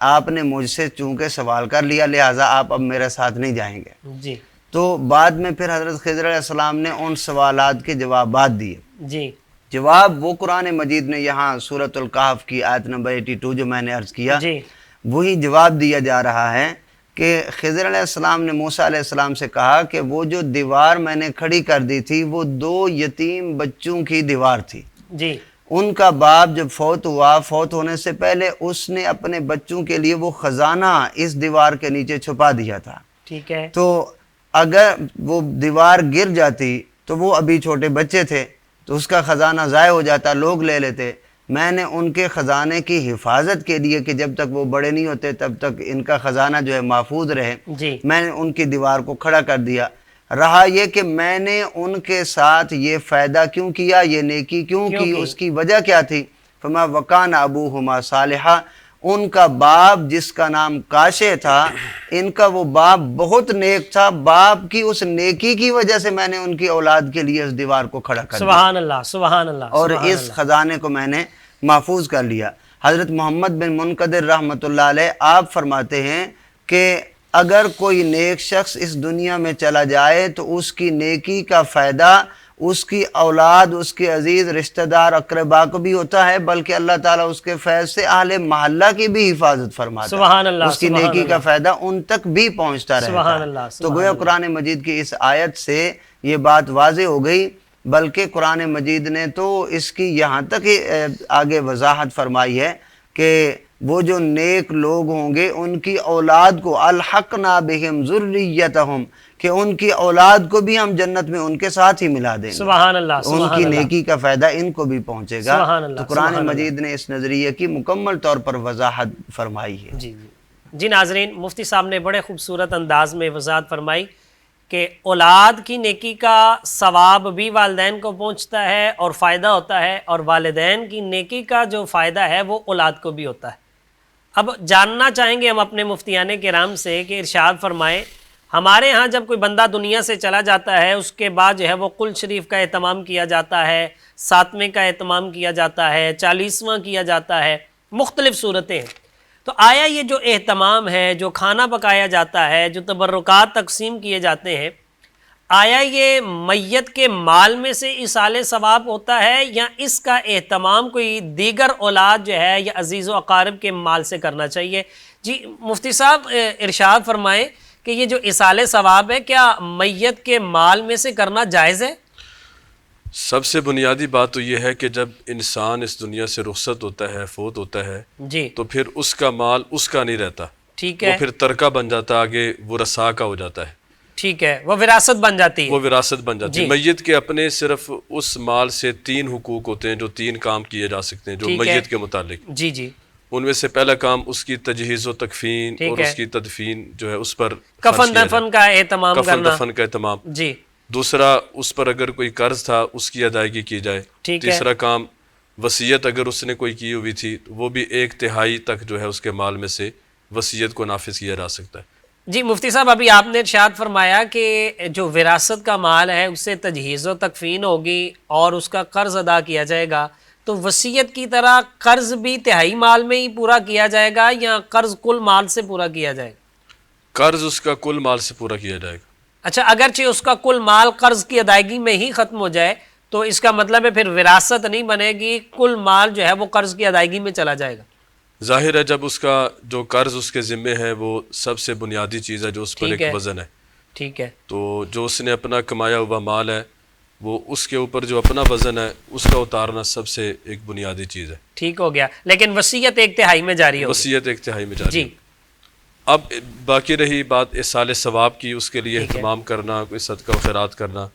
آپ نے مجھ سے چونکہ سوال کر لیا لہٰذا آپ اب میرے ساتھ نہیں جائیں گے۔
جی
تو بعد میں پھر حضرت خضر علیہ السلام نے ان سوالات کے جوابات دیے۔
جی
جواب وہ قرآن مجید نے یہاں سورۃ الکہف کی آیت نمبر 82 جو میں نے عرض کیا،
جی
وہی جواب دیا جا رہا ہے کہ خضر علیہ السلام نے موسیٰ علیہ السلام سے کہا کہ وہ جو دیوار میں نے کھڑی کر دی تھی وہ 2 یتیم بچوں کی دیوار تھی.
جی.
ان کا باپ جب فوت ہوا، فوت ہونے سے پہلے اس نے اپنے بچوں کے لیے وہ خزانہ اس دیوار کے نیچے چھپا دیا تھا.
ٹھیک ہے.
تو اگر وہ دیوار گر جاتی تو وہ ابھی چھوٹے بچے تھے تو اس کا خزانہ ضائع ہو جاتا، لوگ لے لیتے. میں نے ان کے خزانے کی حفاظت کے لیے کہ جب تک وہ بڑے نہیں ہوتے تب تک ان کا خزانہ جو ہے محفوظ رہے،
جی.
میں نے ان کی دیوار کو کھڑا کر دیا. رہا یہ کہ میں نے ان کے ساتھ یہ فائدہ کیوں کیا، یہ نیکی کیوں کی، اس کی وجہ کیا تھی؟ فما وکان ابوہما صالحا، ان کا باپ جس کا نام کاشے تھا، ان کا وہ باپ بہت نیک تھا. باپ کی اس نیکی کی وجہ سے میں نے ان کی اولاد کے لیے اس دیوار کو کھڑا کر دیا.
سبحان اللہ، سبحان اللہ.
اور اس خزانے کو میں نے محفوظ کر لیا. حضرت محمد بن منقدر رحمۃ اللہ علیہ آپ فرماتے ہیں کہ اگر کوئی نیک شخص اس دنیا میں چلا جائے تو اس کی نیکی کا فائدہ اس کی اولاد، اس کے عزیز رشتہ دار اقربا کو بھی ہوتا ہے، بلکہ اللہ تعالیٰ اس کے فیض سے اہل محلہ کی بھی حفاظت فرماتا ہے.
سبحان اللہ.
اس کی نیکی کا فائدہ ان تک بھی پہنچتا رہتا
سبحان
ہے.
اللہ.
تو گویا قرآن مجید کی اس آیت سے یہ بات واضح ہو گئی، بلکہ قرآن مجید نے تو اس کی یہاں تک ہی آگے وضاحت فرمائی ہے کہ وہ جو نیک لوگ ہوں گے ان کی اولاد کو الحقنا بہم ذریتہم، کہ ان کی اولاد کو بھی ہم جنت میں ان کے ساتھ ہی ملا دیں گے.
سبحان اللہ.
ان کی نیکی کا فائدہ ان کو بھی پہنچے گا.
سبحان اللہ.
تو قرآن مجید نے اس نظریے کی مکمل طور پر وضاحت فرمائی ہے.
جی جی جی. ناظرین، مفتی صاحب نے بڑے خوبصورت انداز میں وضاحت فرمائی کہ اولاد کی نیکی کا ثواب بھی والدین کو پہنچتا ہے اور فائدہ ہوتا ہے، اور والدین کی نیکی کا جو فائدہ ہے وہ اولاد کو بھی ہوتا ہے. اب جاننا چاہیں گے ہم اپنے مفتیان کرام سے کہ ارشاد فرمائے، ہمارے ہاں جب کوئی بندہ دنیا سے چلا جاتا ہے اس کے بعد جو ہے وہ قل شریف کا اہتمام کیا جاتا ہے، 7ویں کا اہتمام کیا جاتا ہے، 40واں کیا جاتا ہے، مختلف صورتیں ہیں. تو آیا یہ جو اہتمام ہے، جو کھانا پکایا جاتا ہے، جو تبرکات تقسیم کیے جاتے ہیں، آیا یہ میت کے مال میں سے ایصال ثواب ہوتا ہے یا اس کا اہتمام کوئی دیگر اولاد جو ہے یا عزیز و اقارب کے مال سے کرنا چاہیے؟ جی مفتی صاحب ارشاد فرمائیں کہ یہ جو ایصال ثواب ہے کیا میت کے مال میں سے کرنا جائز ہے؟
سب سے بنیادی بات تو یہ ہے کہ جب انسان اس دنیا سے رخصت ہوتا ہے، فوت ہوتا ہے،
جی،
تو پھر اس کا مال اس کا نہیں رہتا.
ٹھیک ہے.
وہ پھر ترکہ بن جاتا ہے، آگے ورثاء کا ہو جاتا ہے.
ٹھیک ہے، وہ وراثت بن جاتی ہے.
وہ وراثت بن جاتی ہے. میت کے اپنے صرف اس مال سے 3 حقوق ہوتے ہیں جو 3 کام کیے جا سکتے ہیں جو میت کے متعلق.
جی جی.
ان میں سے پہلا کام اس کی تجہیز و تکفین اور اس کی تدفین جو ہے اس پر
کفن دفن کا اہتمام کرنا.
کفن دفن کا اہتمام.
جی.
دوسرا اس پر اگر کوئی قرض تھا اس کی ادائیگی کی جائے. تیسرا کام وصیت اگر اس نے کوئی کی ہوئی تھی وہ بھی 1/3 تک جو ہے اس کے مال میں سے وصیت کو نافذ کیا جا سکتا ہے.
جی مفتی صاحب، ابھی آپ نے ارشاد فرمایا کہ جو وراثت کا مال ہے اس سے تجہیز و تکفین ہوگی اور اس کا قرض ادا کیا جائے گا، تو وصیت کی طرح قرض بھی 1/3 مال میں ہی پورا کیا جائے گا یا قرض کل مال سے پورا کیا جائے گا؟
قرض اس کا کل مال سے پورا کیا جائے گا.
اچھا، اگرچہ اس کا کل مال قرض کی ادائیگی میں ہی ختم ہو جائے تو اس کا مطلب ہے پھر وراثت نہیں بنے گی، کل مال جو ہے وہ قرض کی ادائیگی میں چلا جائے گا.
ظاہر ہے جب اس کا جو قرض اس کے ذمے ہے وہ سب سے بنیادی چیز ہے جو اس پر ایک وزن ہے.
ٹھیک ہے. تو
جو اس نے اپنا کمایا ہوا مال ہے وہ اس کے اوپر جو اپنا وزن ہے اس کا اتارنا سب سے ایک بنیادی چیز ہے.
ٹھیک ہو گیا، لیکن وصیت 1/3 میں جاری ہوگی.
وصیت 1/3 میں جاری.
جی.
اب باقی رہی بات ایصال ثواب کی، اس کے لیے اہتمام کرنا، کوئی صدقہ و خیرات کرنا.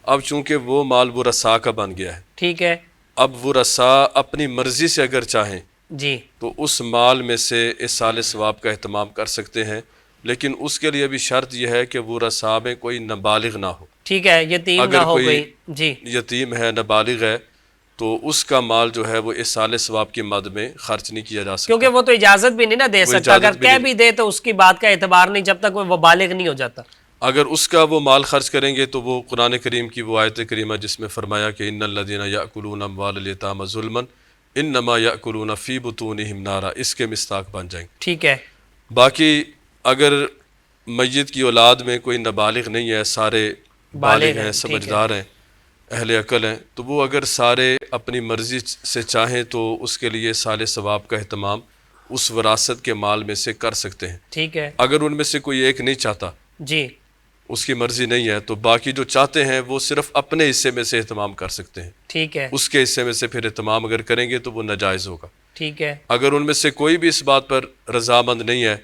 اب چونکہ وہ مال ورثاء کا بن گیا ہے،
ٹھیک ہے،
اب ورثاء اپنی مرضی سے اگر چاہیں
جی
تو اس مال میں سے ایصال ثواب کا اہتمام کر سکتے ہیں، لیکن اس کے لیے بھی شرط یہ ہے کہ ورثاء میں کوئی نابالغ نہ ہو.
ٹھیک ہے، یتیم نہ ہو گئی. جی،
یتیم ہے، نابالغ ہے، تو اس کا مال جو ہے وہ ایصال ثواب کی مد میں خرچ نہیں کیا جا سکتا،
کیونکہ وہ تو اجازت بھی نہیں نہ دے سکتا. اگر کہہ بھی دے تو اس کی بات کا اعتبار نہیں جب تک وہ بالغ نہیں ہو جاتا.
اگر اس کا وہ مال خرچ کریں گے تو وہ قرآن کریم کی وہ آیت کریمہ جس میں فرمایا کہ ان الذین یأکلون اموال الیتامی ظلما انما یأکلون فی بطونہم نارا، اس کے مصداق بن جائیں گے.
ٹھیک ہے.
باقی اگر میت کی اولاد میں کوئی نابالغ نہیں ہے، سارے بالغ ہیں، سمجھدار ہیں، اہل عقل ہیں، تو وہ اگر سارے اپنی مرضی سے چاہیں تو اس کے لیے ایصال ثواب کا اہتمام اس وراثت کے مال میں سے کر سکتے ہیں۔
ٹھیک ہے
اگر ان میں سے کوئی ایک نہیں چاہتا،
جی
اس کی مرضی نہیں ہے، تو باقی جو چاہتے ہیں وہ صرف اپنے حصے میں سے اہتمام کر سکتے ہیں۔
ٹھیک ہے
اس کے حصے میں سے پھر اہتمام اگر کریں گے تو وہ ناجائز ہوگا۔
ٹھیک ہے
اگر ان میں سے کوئی بھی اس بات پر رضامند نہیں ہے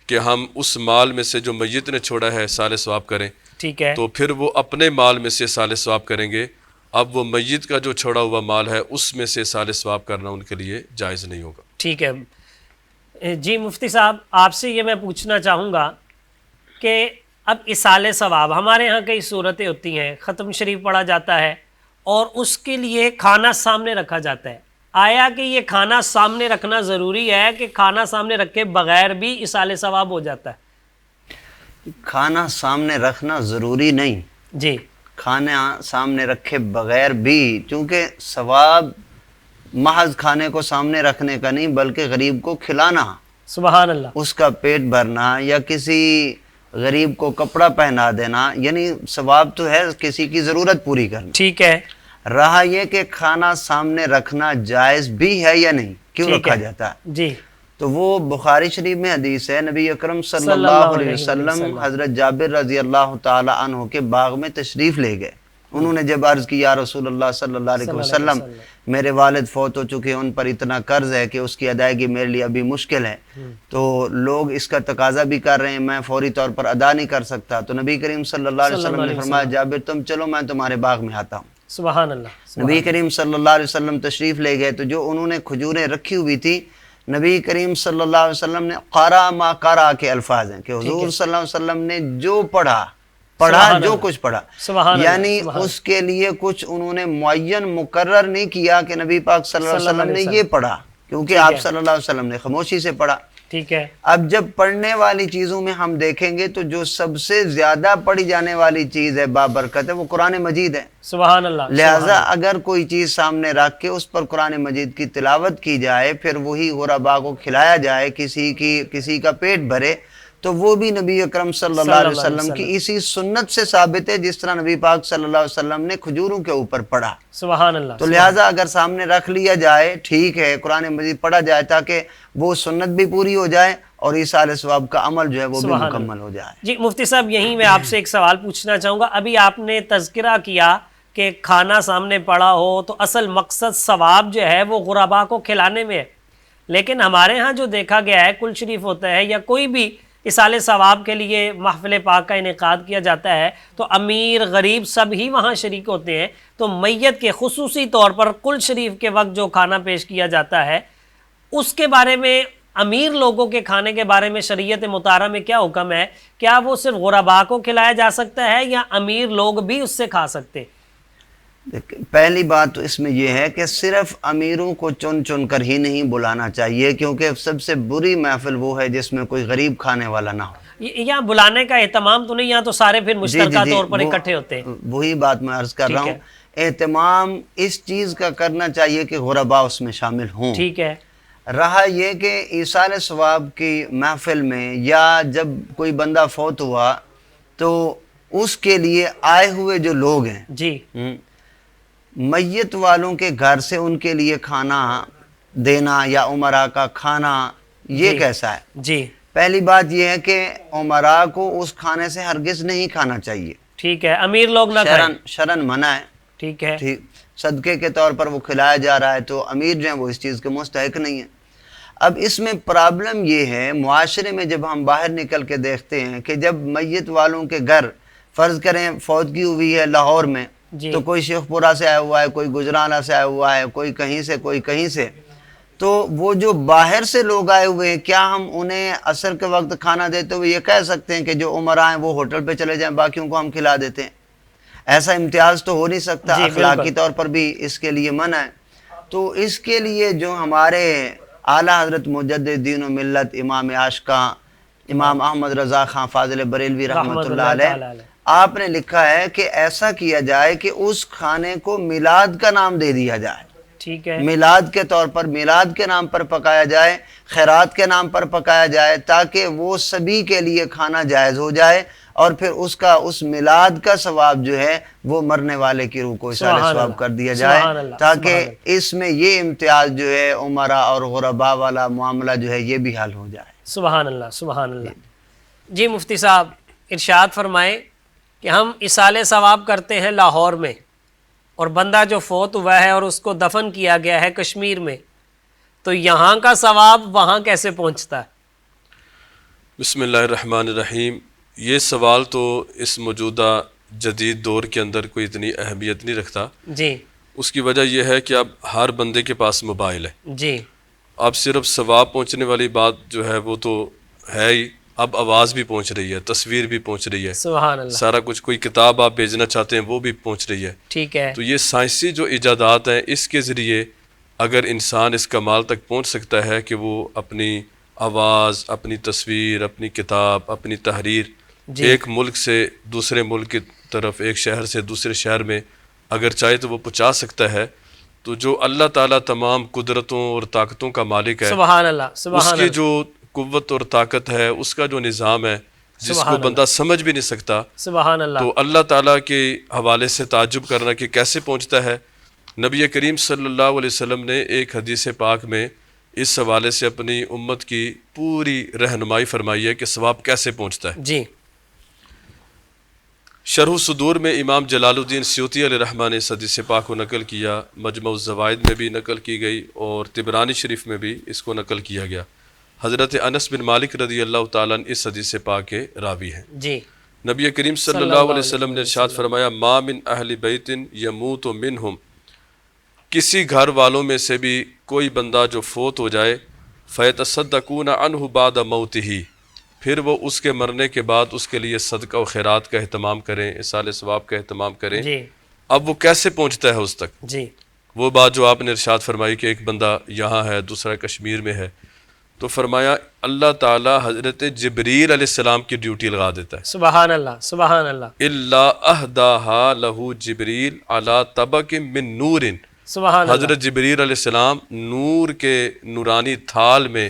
کہ ہم اس مال میں سے جو میت نے چھوڑا ہے سال ثواب کریں،
ٹھیک ہے
تو پھر وہ اپنے مال میں سے سال ثواب کریں گے۔ اب وہ میت کا جو چھوڑا ہوا مال ہے اس میں سے سال ثواب کرنا ان کے لیے جائز نہیں ہوگا۔
ٹھیک ہے جی مفتی صاحب، آپ سے یہ میں پوچھنا چاہوں گا کہ اب اصال ثواب ہمارے ہاں کئی صورتیں ہوتی ہیں، ختم شریف پڑھا جاتا ہے اور اس کے لیے کھانا سامنے رکھا جاتا ہے، آیا کہ یہ کھانا سامنے رکھنا ضروری ہے کہ کھانا سامنے رکھے بغیر بھی اصال ثواب ہو جاتا ہے؟
کھانا سامنے رکھنا ضروری نہیں،
جی
کھانا سامنے رکھے بغیر بھی، چونکہ ثواب محض کھانے کو سامنے رکھنے کا نہیں بلکہ غریب کو کھلانا،
سبحان اللہ،
اس کا پیٹ بھرنا یا کسی غریب کو کپڑا پہنا دینا، یعنی ثواب تو ہے کسی کی ضرورت پوری کرنا۔
ٹھیک ہے
رہا یہ کہ کھانا سامنے رکھنا جائز بھی ہے یا نہیں، کیوں
ٹھیک
رکھا
ہے
جاتا ہے؟
جی
تو وہ بخاری شریف میں حدیث ہے، نبی اکرم صلی اللہ علیہ وسلم حضرت جابر رضی اللہ تعالی عنہ کے باغ میں تشریف لے گئے۔ انہوں نے جب عرض کی یا رسول اللہ صلی اللہ علیہ وسلم، میرے والد فوت ہو چکے ہیں، ان پر اتنا قرض ہے کہ اس کی ادائیگی میرے لیے ابھی مشکل ہے، تو لوگ اس کا تقاضا بھی کر رہے ہیں، میں فوری طور پر ادا نہیں کر سکتا۔ تو نبی کریم صلی اللہ علیہ وسلم نے فرمایا جابر تم چلو میں تمہارے باغ میں آتا ہوں۔
سبحان اللہ،
نبی کریم صلی اللہ علیہ وسلم تشریف لے گئے تو جو انہوں نے کھجوریں رکھی ہوئی تھی، نبی کریم صلی اللہ علیہ وسلم نے قرا ما قرا کے الفاظ ہیں کہ حضور صلی اللہ علیہ وسلم نے جو پڑھا جو کچھ پڑھا، یعنی اس کے لیے کچھ انہوں نے معین مقرر نہیں کیا کہ نبی پاک صلی اللہ علیہ وسلم نے یہ پڑھا، کیونکہ آپ صلی اللہ علیہ وسلم نے خاموشی سے پڑھا۔
ٹھیک ہے
اب جب پڑھنے والی چیزوں میں ہم دیکھیں گے تو جو سب سے زیادہ پڑھی جانے والی چیز ہے بابرکت ہے وہ قرآن مجید ہے۔
سبحان اللہ،
لہٰذا اگر کوئی چیز سامنے رکھ کے اس پر قرآن مجید کی تلاوت کی جائے، پھر وہی غربا کو کھلایا جائے، کسی کا پیٹ بھرے، تو وہ بھی نبی اکرم صلی اللہ علیہ وسلم کی اسی سنت سے ثابت ہے جس طرح نبی پاک صلی اللہ علیہ وسلم نے کھجوروں کے اوپر پڑھا۔
سبحان اللہ،
تو لہٰذا اگر سامنے رکھ لیا جائے ٹھیک ہے، قرآن مجید پڑھا جائے تاکہ وہ سنت بھی پوری ہو جائے اور ایصال ثواب کا عمل جو ہے وہ بھی مکمل ہو جائے۔
جی مفتی صاحب، یہیں میں آپ سے ایک سوال پوچھنا چاہوں گا۔ ابھی آپ نے تذکرہ کیا کہ کھانا سامنے پڑا ہو تو اصل مقصد ثواب جو ہے وہ غربا کو کھلانے میں ہے، لیکن ہمارے ہاں جو دیکھا گیا ہے کل شریف ہوتا ہے یا کوئی بھی اصال ثواب کے لیے محفل پاک کا انعقاد کیا جاتا ہے تو امیر غریب سب ہی وہاں شریک ہوتے ہیں، تو میت کے خصوصی طور پر کل شریف کے وقت جو کھانا پیش کیا جاتا ہے اس کے بارے میں، امیر لوگوں کے کھانے کے بارے میں شریعت مطہرہ میں کیا حکم ہے؟ کیا وہ صرف غربا کو کھلایا جا سکتا ہے یا امیر لوگ بھی اس سے کھا سکتے؟
پہلی بات تو اس میں یہ ہے کہ صرف امیروں کو چن چن کر ہی نہیں بلانا چاہیے، کیونکہ سب سے بری محفل وہ ہے جس میں کوئی غریب کھانے والا نہ ہو۔
یہاں بلانے کا اہتمام تو نہیں، یہاں تو سارے پھر مشترکہ طور پر اکٹھے ہوتے ہیں۔
وہی بات میں عرض کر رہا ہوں، اہتمام اس چیز کا کرنا چاہیے کہ غربا اس میں شامل ہوں۔
ٹھیک ہے،
رہا یہ کہ ایصال ثواب کی محفل میں یا جب کوئی بندہ فوت ہوا تو اس کے لیے آئے ہوئے جو لوگ ہیں،
جی
میت والوں کے گھر سے ان کے لیے کھانا دینا یا عمرہ کا کھانا، یہ کیسا ہے؟
جی
پہلی بات یہ ہے کہ عمرہ کو اس کھانے سے ہرگز نہیں کھانا چاہیے،
ٹھیک ہے، امیر لوگ نہ کھائیں،
شرن منع ہے،
ٹھیک ہے،
ٹھیک، صدقے کے طور پر وہ کھلایا جا رہا ہے تو امیر جو ہیں وہ اس چیز کے مستحق نہیں ہیں۔ اب اس میں پرابلم یہ ہے، معاشرے میں جب ہم باہر نکل کے دیکھتے ہیں کہ جب میت والوں کے گھر، فرض کریں فوتگی ہوئی ہے لاہور میں، تو کوئی شیخ پورہ سے آیا ہوا ہے، کوئی گجرانہ سے آیا ہوا ہے، کوئی کہیں سے کوئی کہیں سے، تو وہ جو باہر سے لوگ آئے ہوئے ہیں، کیا ہم انہیں عصر کے وقت کھانا دیتے ہوئے یہ کہہ سکتے ہیں کہ جو عمرہ ہیں وہ ہوٹل پہ چلے جائیں، باقیوں کو ہم کھلا دیتے ہیں؟ ایسا امتیاز تو ہو نہیں سکتا، اخلاقی طور پر بھی اس کے لیے منع ہے۔ تو اس کے لیے جو ہمارے اعلیٰ حضرت مجدد دین و ملت امام عاشقاں امام احمد رضا خان فاضل بریلوی رحمۃ اللہ علیہ، آپ نے لکھا ہے کہ ایسا کیا جائے کہ اس کھانے کو میلاد کا نام دے دیا جائے،
ٹھیک ہے،
میلاد کے طور پر، میلاد کے نام پر پکایا جائے، خیرات کے نام پر پکایا جائے، تاکہ وہ سبھی کے لیے کھانا جائز ہو جائے اور پھر اس کا اس میلاد کا ثواب جو ہے وہ مرنے والے کی روح کو اصال ثواب کر دیا جائے، تاکہ اس میں یہ امتیاز جو ہے عمرہ اور غربا والا معاملہ جو ہے یہ بھی حل ہو جائے۔
سبحان اللہ، سبحان اللہ۔ جی مفتی صاحب ارشاد فرمائیں کہ ہم اصال ثواب کرتے ہیں لاہور میں، اور بندہ جو فوت ہوا ہے اور اس کو دفن کیا گیا ہے کشمیر میں، تو یہاں کا ثواب وہاں کیسے پہنچتا ہے؟
بسم اللہ الرحمن الرحیم۔ یہ سوال تو اس موجودہ جدید دور کے اندر کوئی اتنی اہمیت نہیں رکھتا۔
جی
اس کی وجہ یہ ہے کہ اب ہر بندے کے پاس موبائل ہے۔
جی
اب صرف ثواب پہنچنے والی بات جو ہے وہ تو ہے ہی، اب آواز بھی پہنچ رہی ہے، تصویر بھی پہنچ رہی ہے،
سبحان اللہ،
سارا کچھ، کوئی کتاب آپ بھیجنا چاہتے ہیں وہ بھی پہنچ رہی ہے۔
ٹھیک ہے،
تو یہ سائنسی جو ایجادات ہیں اس کے ذریعے اگر انسان اس کمال تک پہنچ سکتا ہے کہ وہ اپنی آواز، اپنی تصویر، اپنی کتاب، اپنی تحریر ایک ملک سے دوسرے ملک کی طرف، ایک شہر سے دوسرے شہر میں اگر چاہے تو وہ پہنچا سکتا ہے، تو جو اللہ تعالیٰ تمام قدرتوں اور طاقتوں کا مالک ہے،
سبحان اللہ،
اس
سبحان
کی
اللہ،
جو قوت اور طاقت ہے، اس کا جو نظام ہے جس کو بندہ سمجھ بھی نہیں سکتا،
سبحان اللہ،
تو اللہ تعالیٰ کے حوالے سے تعجب کرنا کہ کیسے پہنچتا ہے۔ نبی کریم صلی اللہ علیہ وسلم نے ایک حدیث پاک میں اس حوالے سے اپنی امت کی پوری رہنمائی فرمائی ہے کہ ثواب کیسے پہنچتا ہے۔
جی
شرح صدور میں امام جلال الدین سیوطی علیہ رحمہ نے اس حدیث پاک کو نقل کیا، مجمع الزوائد میں بھی نقل کی گئی اور طبرانی شریف میں بھی اس کو نقل کیا گیا۔ حضرت انس بن مالک رضی اللہ تعالیٰ عنہ اس حدیث پاک کے راوی ہیں۔
جی
نبی کریم صلی اللہ علیہ وسلم نے ارشاد فرمایا، ما من اہل بیت یموت منہم، کسی گھر والوں میں سے بھی کوئی بندہ جو فوت ہو جائے، فیتصدقون عنہ بعد موتہ، پھر وہ اس کے مرنے کے بعد اس کے لیے صدقہ و خیرات کا اہتمام کریں، اصال ثواب کا اہتمام کریں۔
جی
اب وہ کیسے پہنچتا ہے اس تک؟
جی
وہ بات جو آپ نے ارشاد فرمائی کہ ایک بندہ یہاں ہے دوسرا کشمیر میں ہے، تو فرمایا اللہ تعالیٰ حضرت جبریل علیہ السلام کی ڈیوٹی لگا دیتا ہے۔
سبحان اللہ، سبحان اللہ،
الا اہداہا لہو جبریل علی طبق من نور،
سبحان اللہ،
حضرت جبریل علیہ السلام نور کے نورانی تھال میں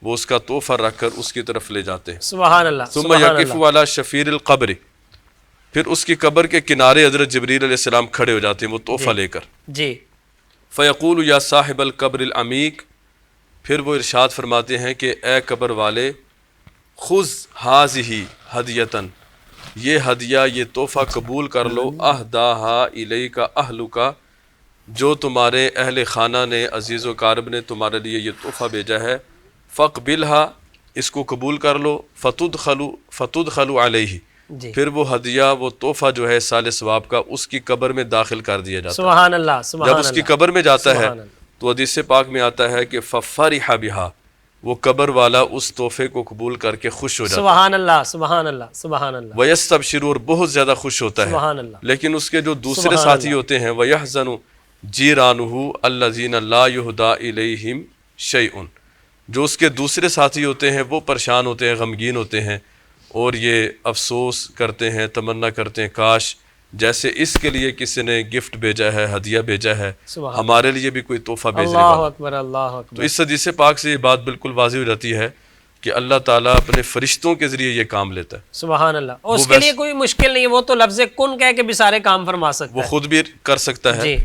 وہ اس کا تحفہ رکھ کر اس کی طرف لے جاتے ہیں۔
سبحان اللہ،
ثم
سبحان
یقف
اللہ،
علی شفیر القبر، پھر اس کی قبر کے کنارے حضرت جبریل علیہ السلام کھڑے ہو جاتے ہیں وہ تحفہ لے کر۔
جی
فیقول یا صاحب القبر العمیق، پھر وہ ارشاد فرماتے ہیں کہ اے قبر والے، خذ ہذہ ہدیۃً، یہ ہدیہ، یہ تحفہ قبول کر لو، اہداہا الیک اہلک، جو تمہارے اہل خانہ نے، عزیز و قارب نے تمہارے لیے یہ تحفہ بھیجا ہے، فقبلھا، اس کو قبول کر لو، فتدخل علیہ،
جی
پھر وہ ہدیہ، وہ تحفہ جو ہے سال ثواب کا اس کی قبر میں داخل کر دیا جاتا ہے۔
سبحان اللہ، سبحان
جب
اللہ،
اس کی قبر میں جاتا ہے
سبحان اللہ،
تو حدیث پاک میں آتا ہے کہ ففرح بہا، وہ قبر والا اس تحفے کو قبول کر کے خوش ہو جاتا ہے،
سبحان اللہ، سبحان اللہ، سبحان اللہ،
ویستبشر، اور بہت زیادہ خوش ہوتا ہے۔
سبحان اللہ،
لیکن اس کے جو دوسرے
سبحان
ساتھی
اللہ،
ہوتے ہیں، ویحزن جیرانہ الذین لا یہدی الیہم شیء، جو اس کے دوسرے ساتھی ہوتے ہیں وہ پریشان ہوتے ہیں، غمگین ہوتے ہیں، اور یہ افسوس کرتے ہیں، تمنا کرتے ہیں کاش جیسے اس کے لیے کسی نے گفٹ بھیجا ہے، ہدیہ بھیجا ہے،
سبحان
ہمارے لیے بھی کوئی تحفہ بھیجنے
اللہ
والا۔
اکبر، اللہ
تو
اکبر،
اس حدیث پاک سے یہ بات بالکل واضح ہو جاتی ہے کہ اللہ تعالیٰ اپنے فرشتوں کے ذریعے یہ کام لیتا ہے۔
سبحان اللہ، اور اس کے لیے کوئی مشکل نہیں ہے، وہ تو لفظ کن کہہ کے بھی سارے کام فرما سکتا
وہ
ہے۔
خود بھی کر سکتا ہے،
جی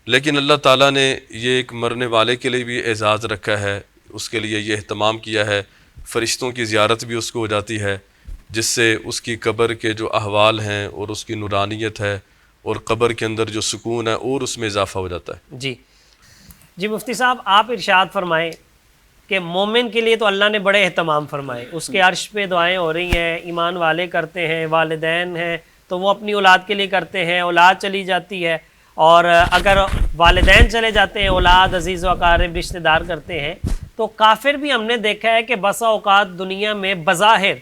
لیکن اللہ تعالیٰ نے یہ ایک مرنے والے کے لیے بھی اعزاز رکھا ہے، اس کے لیے یہ اہتمام کیا ہے، فرشتوں کی زیارت بھی اس کو ہو جاتی ہے، جس سے اس کی قبر کے جو احوال ہیں اور اس کی نورانیت ہے اور قبر کے اندر جو سکون ہے اور اس میں اضافہ ہو جاتا ہے۔
جی جی مفتی صاحب آپ ارشاد فرمائیں کہ مومن کے لیے تو اللہ نے بڑے اہتمام فرمائے، اس کے عرش پہ دعائیں ہو رہی ہیں، ایمان والے کرتے ہیں، والدین ہیں تو وہ اپنی اولاد کے لیے کرتے ہیں، اولاد چلی جاتی ہے، اور اگر والدین چلے جاتے ہیں، اولاد، عزیز و اقارب، رشتہ دار کرتے ہیں، تو کافر بھی ہم نے دیکھا ہے کہ بسا اوقات دنیا میں بظاہر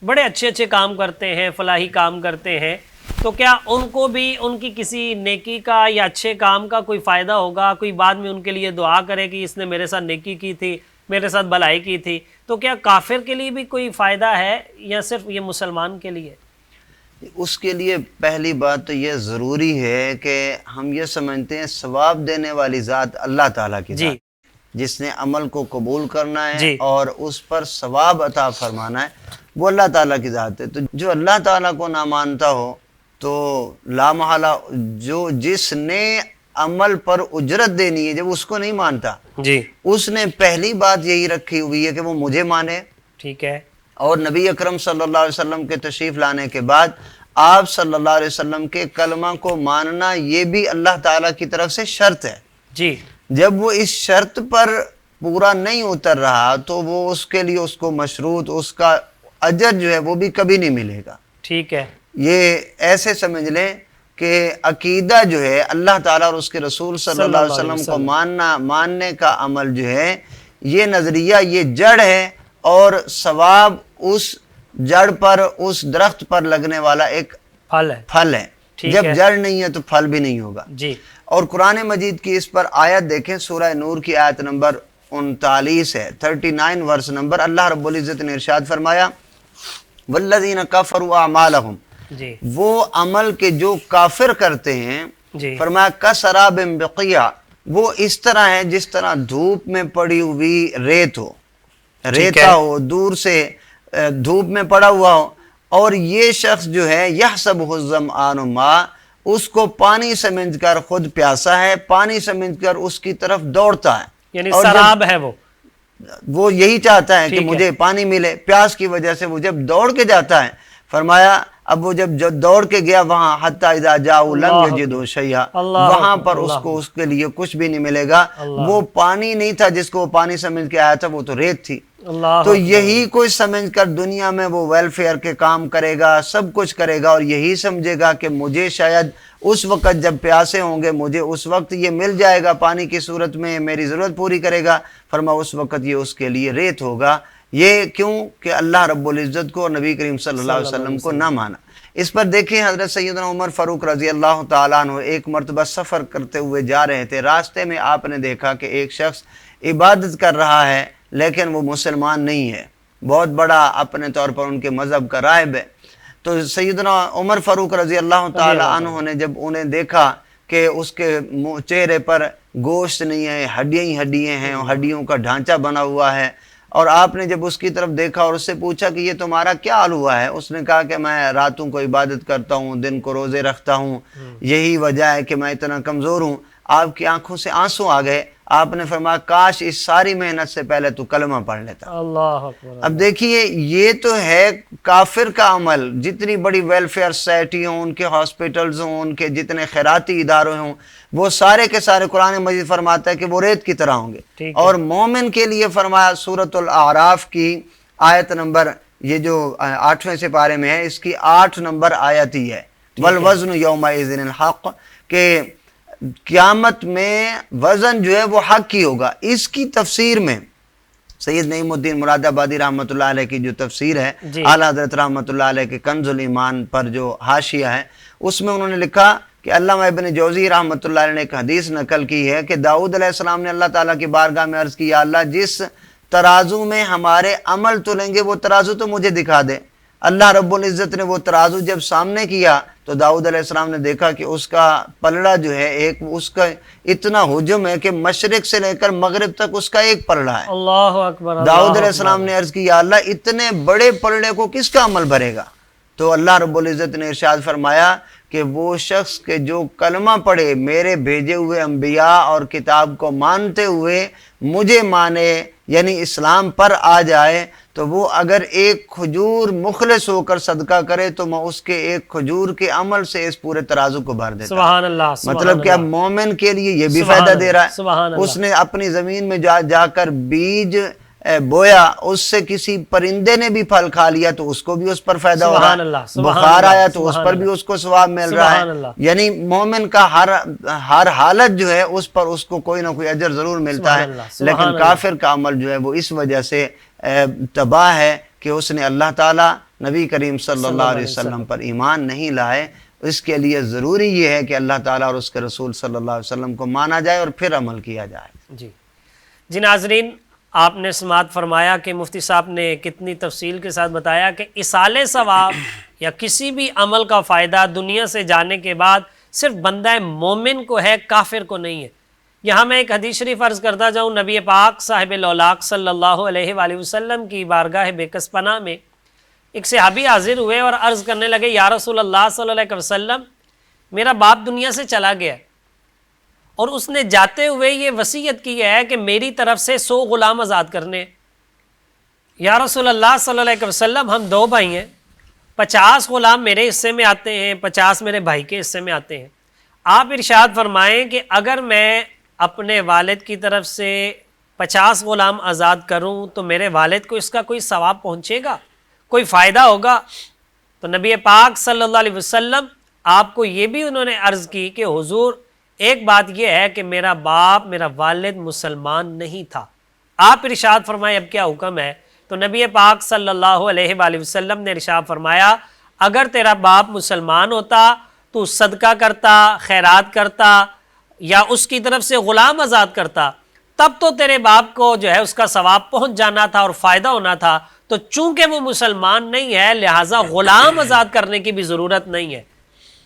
بڑے اچھے اچھے کام کرتے ہیں، فلاحی کام کرتے ہیں، تو کیا ان کو بھی ان کی کسی نیکی کا یا اچھے کام کا کوئی فائدہ ہوگا؟ کوئی بعد میں ان کے لیے دعا کرے کہ اس نے میرے ساتھ نیکی کی تھی، میرے ساتھ بھلائی کی تھی، تو کیا کافر کے لیے بھی کوئی فائدہ ہے یا صرف یہ مسلمان کے لیے؟
اس کے لیے پہلی بات تو یہ ضروری ہے کہ ہم یہ سمجھتے ہیں ثواب دینے والی ذات اللہ تعالیٰ کی
جی
ذات، جس نے عمل کو قبول کرنا ہے
جی
اور اس پر ثواب عطا فرمانا ہے، وہ اللہ تعالیٰ کی ذات ہے۔ تو جو اللہ تعالیٰ کو نہ مانتا ہو تو لا محالہ جس نے عمل پر اجرت دینی ہے، جب اس کو نہیں مانتا،
جی
اس نے پہلی بات یہی رکھی ہوئی ہے کہ وہ مجھے مانے،
ٹھیک ہے،
اور نبی اکرم صلی اللہ علیہ وسلم کے تشریف لانے کے بعد آپ صلی اللہ علیہ وسلم کے کلمہ کو ماننا یہ بھی اللہ تعالیٰ کی طرف سے شرط ہے۔
جی
جب وہ اس شرط پر پورا نہیں اتر رہا تو وہ اس کے لیے اس کو مشروط اس کا اجر جو ہے وہ بھی کبھی نہیں ملے گا۔
ٹھیک ہے،
یہ ایسے سمجھ لیں کہ عقیدہ جو ہے اللہ تعالیٰ اور اس کے رسول صلی اللہ علیہ وسلم کو ماننے کا عمل جو ہے، یہ نظریہ، یہ جڑ ہے، اور ثواب اس جڑ پر، اس درخت پر لگنے والا ایک
پھل ہے،
پھل ہے۔
ٹھیک
جب
ہے،
جڑ نہیں ہے تو پھل بھی نہیں ہوگا۔
جی
اور قرآن مجید کی اس پر آیت دیکھیں، سورہ نور کی آیت نمبر 39 ہے، 39 ورس نمبر، اللہ رب العزت نے ارشاد فرمایا والذین کفروا اعمالہم،
جی
وہ عمل کے جو کافر کرتے ہیں،
جی
فرمایا کسراب بقیع، وہ اس طرح ہے جس طرح دھوپ میں پڑی ہوئی ریت ہو، ریتا ہو، دور سے دھوپ میں پڑا ہوا ہو، اور یہ شخص جو ہے یحسبہ الظمآن ماء، اس کو پانی سمجھ کر، خود پیاسا ہے، پانی سمجھ کر اس کی طرف دوڑتا ہے،
یعنی
اور
سراب ہے
وہ یہی چاہتا ہے کہ
ٹھیک ہے،
مجھے پانی ملے، پیاس کی وجہ سے وہ جب دوڑ کے جاتا ہے، فرمایا اب وہ جب دوڑ کے گیا وہاں حتی اذا جاؤ لم یجدوا شیئا، وہاں پر اس کے لیے کچھ بھی نہیں ملے گا، وہ پانی نہیں تھا جس کو وہ پانی سمجھ کے آیا تھا، وہ تو ریت تھی۔
اللہ
تو یہی کوئی سمجھ کر دنیا میں وہ ویلفیئر کے کام کرے گا، سب کچھ کرے گا، اور یہی سمجھے گا کہ مجھے شاید اس وقت جب پیاسے ہوں گے مجھے اس وقت یہ مل جائے گا پانی کی صورت میں، میری ضرورت پوری کرے گا، فرمایا اس وقت یہ اس کے لیے ریت ہوگا۔ یہ کیوں کہ اللہ رب العزت کو اور نبی کریم صلی اللہ علیہ وسلم کو نہ مانا۔ اس پر دیکھیں حضرت سیدنا عمر فاروق رضی اللہ تعالیٰ عنہ ایک مرتبہ سفر کرتے ہوئے جا رہے تھے، راستے میں آپ نے دیکھا کہ ایک شخص عبادت کر رہا ہے لیکن وہ مسلمان نہیں ہے، بہت بڑا اپنے طور پر ان کے مذہب کا راہب ہے۔ تو سیدنا عمر فاروق رضی اللہ تعالیٰ عنہ نے جب انہیں دیکھا کہ اس کے چہرے پر گوشت نہیں ہے، ہڈیاں ہی ہڈیاں ہیں، ہڈیوں کا ڈھانچہ بنا ہوا ہے، اور آپ نے جب اس کی طرف دیکھا اور اس سے پوچھا کہ یہ تمہارا کیا حال ہوا ہے، اس نے کہا کہ میں راتوں کو عبادت کرتا ہوں، دن کو روزے رکھتا ہوں، یہی وجہ ہے کہ میں اتنا کمزور ہوں۔ آپ کی آنکھوں سے آنسو آ گئے، آپ نے فرمایا کاش اس ساری محنت سے پہلے تو کلمہ پڑھ لیتا۔
اللہ اکبر۔
اب دیکھیے یہ تو ہے کافر کا عمل، جتنی بڑی ویلفیئر سوسائٹی ہوں، ان کے ہاسپٹلز ہوں، ان کے جتنے خیراتی ادارے ہوں، وہ سارے کے سارے قرآن مجید فرماتا ہے کہ وہ ریت کی طرح ہوں گے۔ اور مومن کے لیے فرمایا سورۃ الاعراف کی آیت نمبر، یہ جو 8ویں سپارے میں ہے، اس کی 8 نمبر آیت ہی ہے، والوزن یومئذ الحق، کہ قیامت میں وزن جو ہے وہ حق ہی ہوگا۔ اس کی تفسیر میں سید نعیم الدین مراد آبادی رحمۃ اللہ علیہ کی جو تفسیر ہے، اعلیٰ حضرت رحمۃ اللہ علیہ کے کنز الایمان پر جو حاشیہ ہے، اس میں انہوں نے لکھا کہ علامہ ابن جوزی رحمۃ اللہ علیہ نے ایک حدیث نقل کی ہے کہ داؤد علیہ السلام نے اللہ تعالیٰ کی بارگاہ میں عرض کی، یا اللہ جس ترازو میں ہمارے عمل تلیں گے وہ ترازو تو مجھے دکھا دے۔ اللہ رب العزت نے وہ ترازو جب سامنے کیا تو داؤد علیہ السلام نے دیکھا کہ اس کا پلڑا جو ہے ایک، اس کا اتنا حجم ہے کہ مشرق سے لے کر مغرب تک اس کا ایک پلڑا ہے۔
اللہ اکبر۔
داؤد علیہ السلام نے عرض کی، یا اللہ اتنے بڑے پلڑے کو کس کا عمل بھرے گا؟ تو اللہ رب العزت نے ارشاد فرمایا کہ وہ شخص کے جو کلمہ پڑھے، میرے بھیجے ہوئے انبیاء اور کتاب کو مانتے ہوئے مجھے مانے، یعنی اسلام پر آ جائے، تو وہ اگر ایک کھجور مخلص ہو کر صدقہ کرے تو میں اس کے ایک کھجور کے عمل سے اس پورے ترازو کو بھر دیتا۔
سبحان اللہ۔
مطلب کہ اب مومن کے لیے یہ بھی فائدہ دے رہا ہے، اس نے اپنی زمین میں جا کر بیج بویا، اس سے کسی پرندے نے بھی پھل کھا لیا تو اس کو بھی اس پر فائدہ ہو رہا ہے، بخار آیا تو اس پر بھی اس کو ثواب مل رہا ہے، یعنی مومن کا ہر حالت جو ہے اس پر اس کو کوئی نہ کوئی اجر ضرور ملتا ہے۔ لیکن کافر کا عمل جو ہے وہ اس وجہ سے تباہ ہے کہ اس نے اللہ تعالیٰ، نبی کریم صلی اللہ علیہ وسلم پر ایمان نہیں لائے۔ اس کے لیے ضروری یہ ہے کہ اللہ تعالیٰ اور اس کے رسول صلی اللہ علیہ وسلم کو مانا جائے اور پھر عمل کیا جائے۔
جی ناظرین، آپ نے سماعت فرمایا کہ مفتی صاحب نے کتنی تفصیل کے ساتھ بتایا کہ ایصال ثواب یا کسی بھی عمل کا فائدہ دنیا سے جانے کے بعد صرف بندہ مومن کو ہے، کافر کو نہیں ہے۔ یہاں میں ایک حدیث شریف عرض کرتا جاؤں. نبی پاک صاحب لولاق صلی اللہ علیہ وآلہ وسلم کی بارگاہ بے کس پناہ میں ایک صحابی حاضر ہوئے اور عرض کرنے لگے یا رسول اللہ صلی اللہ علیہ وسلم میرا باپ دنیا سے چلا گیا اور اس نے جاتے ہوئے یہ وصیت کی ہے کہ میری طرف سے 100 غلام آزاد کرنے. یا رسول اللہ صلی اللہ علیہ وسلم ہم 2 بھائی ہیں, 50 غلام میرے حصے میں آتے ہیں, 50 میرے بھائی کے حصے میں آتے ہیں. آپ ارشاد فرمائیں کہ اگر میں اپنے والد کی طرف سے 50 غلام آزاد کروں تو میرے والد کو اس کا کوئی ثواب پہنچے گا, کوئی فائدہ ہوگا؟ تو نبی پاک صلی اللہ علیہ وسلم آپ کو یہ بھی انہوں نے عرض کی کہ حضور ایک بات یہ ہے کہ میرا باپ میرا والد مسلمان نہیں تھا. آپ ارشاد فرمائیں اب کیا حکم ہے؟ تو نبی پاک صلی اللہ علیہ وآلہ وسلم نے ارشاد فرمایا اگر تیرا باپ مسلمان ہوتا تو صدقہ کرتا, خیرات کرتا یا اس کی طرف سے غلام آزاد کرتا, تب تو تیرے باپ کو جو ہے اس کا ثواب پہنچ جانا تھا اور فائدہ ہونا تھا. تو چونکہ وہ مسلمان نہیں ہے لہٰذا غلام آزاد کرنے کی بھی ضرورت نہیں ہے.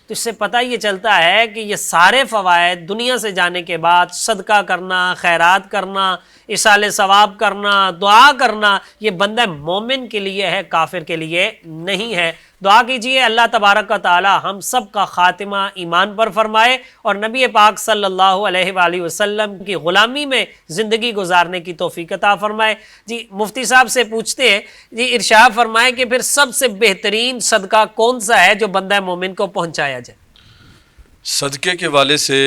تو اس سے پتہ یہ چلتا ہے کہ یہ سارے فوائد دنیا سے جانے کے بعد صدقہ کرنا, خیرات کرنا, اصال ثواب کرنا, دعا کرنا یہ بندہ مومن کے لیے ہے, کافر کے لیے نہیں ہے. دعا کیجئے اللہ تبارک و تعالی ہم سب کا خاتمہ ایمان پر فرمائے اور نبی پاک صلی اللہ علیہ وآلہ وسلم کی غلامی میں زندگی گزارنے کی توفیق عطا فرمائے. جی مفتی صاحب سے پوچھتے ہیں, جی ارشاد فرمائے کہ پھر سب سے بہترین صدقہ کون سا ہے جو بندہ مومن کو پہنچایا جائے؟
صدقے کے والے سے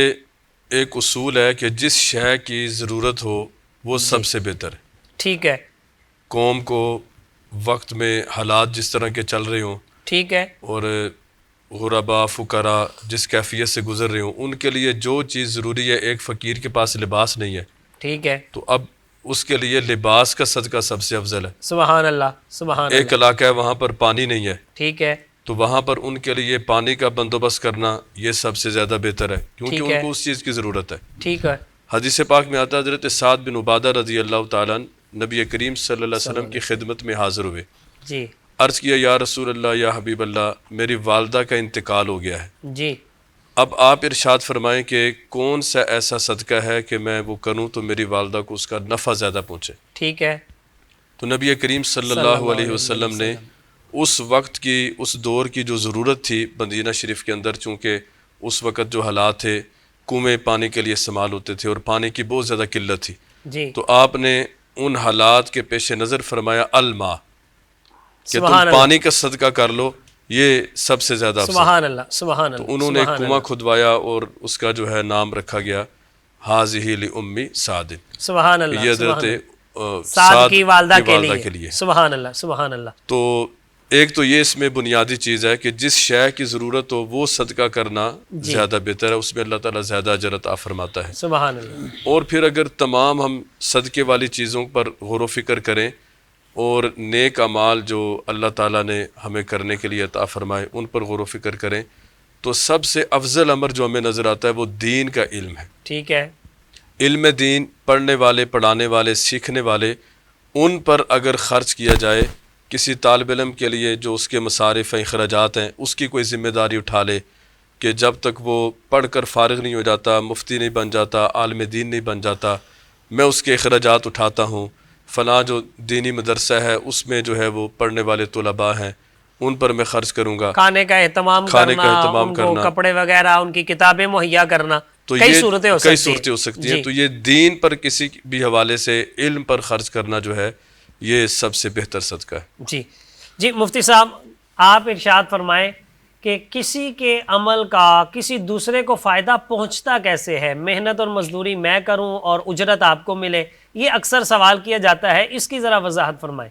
ایک اصول ہے کہ جس شے کی ضرورت ہو وہ سب سے بہتر ہے.
ٹھیک ہے.
قوم کو وقت میں حالات جس طرح کے چل رہے ہوں,
ٹھیک ہے,
اور غربا فقراء جس کیفیت سے گزر رہے ہوں ان کے لیے جو چیز ضروری ہے, ایک فقیر کے پاس لباس نہیں ہے,
ٹھیک ہے,
تو اب اس کے لیے لباس کا صدقہ سب سے افضل ہے.
سبحان اللہ, سبحان اللہ.
ایک علاقہ ہے وہاں پر پانی نہیں ہے,
ٹھیک ہے,
تو وہاں پر ان کے لیے پانی کا بندوبست کرنا یہ سب سے زیادہ بہتر ہے کیونکہ ان کو اس چیز کی ضرورت ہے.
ٹھیک ہے.
حدیث پاک میں آتا ہے حضرت سعد بن عبادہ رضی اللہ تعالیٰ نبی کریم صلی اللہ علیہ وسلم کی خدمت میں حاضر ہوئے.
جی.
عرض کیا یا رسول اللہ یا حبیب اللہ میری والدہ کا انتقال ہو گیا ہے.
جی.
اب آپ ارشاد فرمائیں کہ کون سا ایسا صدقہ ہے کہ میں وہ کروں تو میری والدہ کو اس کا نفع زیادہ پہنچے.
ٹھیک ہے.
تو نبی کریم صلی اللہ علیہ وسلم نے اس وقت کی اس دور کی جو ضرورت تھی مدینہ شریف کے اندر, چونکہ اس وقت جو حالات تھے کنویں پانی کے لیے استعمال ہوتے تھے اور پانی کی بہت زیادہ قلت تھی,
جی,
تو آپ نے ان حالات کے پیش نظر فرمایا الماء کہ تم
سبحان
پانی کا صدقہ کر لو, یہ سب سے زیادہ افضل.
سبحان اللہ, سبحان اللہ.
تو انہوں نے ایک کنواں کھدوایا اور اس کا جو ہے نام رکھا گیا حاضہ لأم سعد.
سبحان اللہ.
یہ حضرت
سعد کی والدہ
کے لیے.
سبحان اللہ, سبحان اللہ.
تو ایک تو یہ اس میں بنیادی چیز ہے کہ جس شے کی ضرورت ہو وہ صدقہ کرنا زیادہ بہتر ہے, اس میں اللہ تعالیٰ زیادہ اجر عطا فرماتا ہے.
سبحان اللہ.
اور پھر اگر تمام ہم صدقے والی چیزوں پر غور و فکر کریں اور نیک اعمال جو اللہ تعالیٰ نے ہمیں کرنے کے لیے عطا فرمائے ان پر غور و فکر کریں تو سب سے افضل امر جو ہمیں نظر آتا ہے وہ دین کا علم ہے.
ٹھیک ہے.
علم دین, پڑھنے والے, پڑھانے والے, سیکھنے والے, ان پر اگر خرچ کیا جائے, کسی طالب علم کے لیے جو اس کے مصارف ہیں, اخراجات ہیں, اس کی کوئی ذمہ داری اٹھا لے کہ جب تک وہ پڑھ کر فارغ نہیں ہو جاتا, مفتی نہیں بن جاتا, عالم دین نہیں بن جاتا, میں اس کے اخراجات اٹھاتا ہوں. فلاں جو دینی مدرسہ ہے اس میں جو ہے وہ پڑھنے والے طلباء ہیں ان پر میں خرچ کروں گا,
کھانے کا اہتمام کرنا, کپڑے وغیرہ, ان کی کتابیں مہیا کرنا,
تو
کئی
یہ
صورتیں ہو سکتی ہیں.
تو یہ دین پر کسی بھی حوالے سے علم پر خرچ کرنا جو ہے یہ سب سے بہتر صدقہ ہے.
جی. جی مفتی صاحب آپ ارشاد فرمائیں کہ کسی کے عمل کا کسی دوسرے کو فائدہ پہنچتا کیسے ہے؟ محنت اور مزدوری میں کروں اور اجرت آپ کو ملے, یہ اکثر سوال کیا جاتا ہے, اس کی ذرا وضاحت فرمائیں.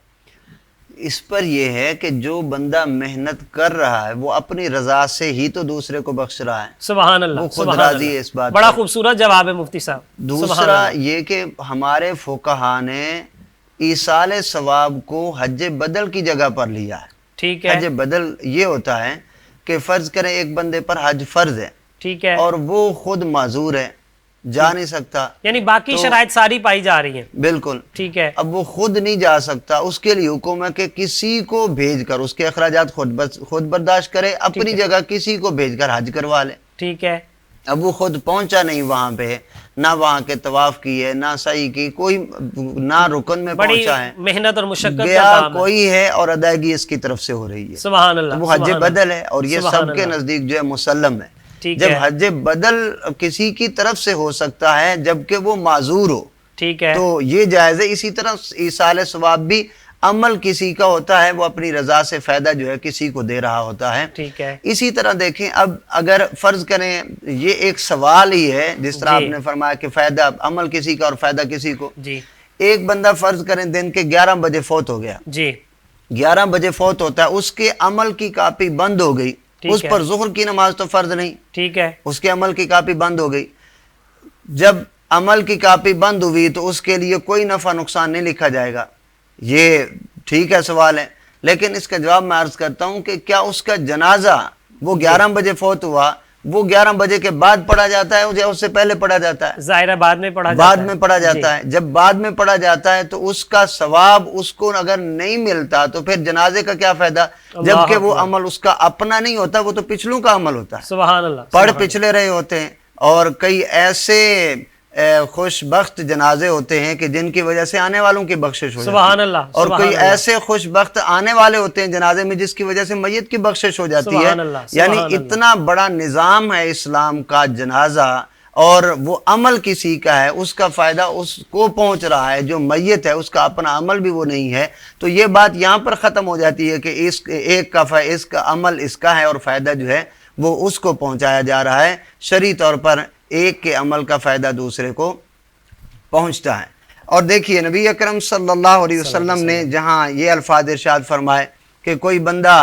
اس پر یہ ہے کہ جو بندہ محنت کر رہا ہے وہ اپنی رضا سے ہی تو دوسرے کو بخش رہا ہے.
سبحان اللہ.
وہ خود راضی ہے اس بات.
بڑا خوبصورت جواب ہے مفتی صاحب.
دوسرا یہ کہ ہمارے فقہا نے ایصال ثواب کو حج بدل کی جگہ پر لیا ہے.
ٹھیک ہے.
حج بدل یہ ہوتا ہے کہ فرض کریں ایک بندے پر حج فرض ہے,
ٹھیک ہے,
اور وہ خود معذور ہے, جا نہیں سکتا,
یعنی باقی شرائط ساری پائی جا رہی ہیں.
بالکل
ٹھیک ہے.
اب وہ خود نہیں جا سکتا, اس کے لیے حکم ہے کہ کسی کو بھیج کر اس کے اخراجات خود برداشت کرے, اپنی جگہ کسی کو بھیج کر حج کروا لے.
ٹھیک ہے.
اب وہ خود پہنچا نہیں وہاں پہ، نہ وہاں کے طواف کی ہے، نہ سعی کی، کوئی نہ رکن میں
بڑی
پہنچا ہے،
محنت اور مشقت کا
گیا
کام ہے۔
کوئی ہے اور ادائیگی اس کی طرف سے ہو رہی ہے،
سبحان اللہ،
تو وہ حج
سبحان
بدل ہے، اور یہ
سبحان
سب کے
اللہ۔
نزدیک جو ہے مسلم ہے۔
ٹھیک
جب
ہے،
حج بدل کسی کی طرف سے ہو سکتا ہے جبکہ وہ معذور ہو
ٹھیک ہے،
تو یہ جائز ہے۔ اسی طرح ایصال ثواب بھی عمل کسی کا ہوتا ہے، وہ اپنی رضا سے فائدہ جو ہے کسی کو دے رہا ہوتا ہے۔
ٹھیک ہے،
اسی طرح دیکھیں، اب اگر فرض کریں یہ ایک سوال ہی ہے، جس طرح
جی۔
آپ نے فرمایا کہ فائدہ عمل کسی کا اور فائدہ کسی کو،
جی
ایک بندہ فرض کریں دن کے 11 بجے فوت ہو گیا،
جی
11 بجے فوت ہوتا ہے، اس کے عمل کی کاپی بند ہو گئی،
ٹھیک
اس
ہے۔
پر ظہر کی نماز تو فرض نہیں،
ٹھیک ہے،
اس کے عمل کی کاپی بند ہو گئی۔ جب عمل کی کاپی بند ہوئی تو اس کے لیے کوئی نفع نقصان نہیں لکھا جائے گا، یہ ٹھیک ہے سوال ہے، لیکن اس کا جواب میں عرض کرتا ہوں کہ کیا اس کا جنازہ وہ 11 بجے فوت ہوا، وہ 11 بجے کے بعد پڑھا جاتا ہے یا اس سے پہلے پڑھا جاتا ہے؟
ظاہر ہے بعد میں پڑھا جاتا
بعد
ہے،
میں پڑھا جاتا ہے۔ جب بعد میں پڑھا جاتا ہے تو اس کا ثواب اس کو اگر نہیں ملتا تو پھر جنازے کا کیا فائدہ، جبکہ وہ عمل اس کا اپنا نہیں ہوتا، وہ تو پچھلوں کا عمل ہوتا ہے،
سبحان اللہ،
پڑھ پچھلے رہے ہوتے ہیں۔ اور کئی ایسے خوش بخت جنازے ہوتے ہیں کہ جن کی وجہ سے آنے والوں کی بخشش ہو جاتی ہے،
سبحان اللہ،
اور
سبحان
کوئی
اللہ۔
ایسے خوش بخت آنے والے ہوتے ہیں جنازے میں جس کی وجہ سے میت کی بخشش ہو جاتی ہے۔
سبحان اللہ،
یعنی
سبحان اللہ۔
اتنا بڑا نظام ہے اسلام کا جنازہ، اور وہ عمل کسی کا ہے، اس کا فائدہ اس کو پہنچ رہا ہے، جو میت ہے اس کا اپنا عمل بھی وہ نہیں ہے، تو یہ بات یہاں پر ختم ہو جاتی ہے کہ اس کا عمل اس کا ہے اور فائدہ جو ہے وہ اس کو پہنچایا جا رہا ہے۔ شرعی طور پر ایک کے عمل کا فائدہ دوسرے کو پہنچتا ہے۔ اور دیکھیے نبی اکرم صلی اللہ علیہ وسلم نے جہاں یہ الفاظ ارشاد فرمائے کہ کوئی بندہ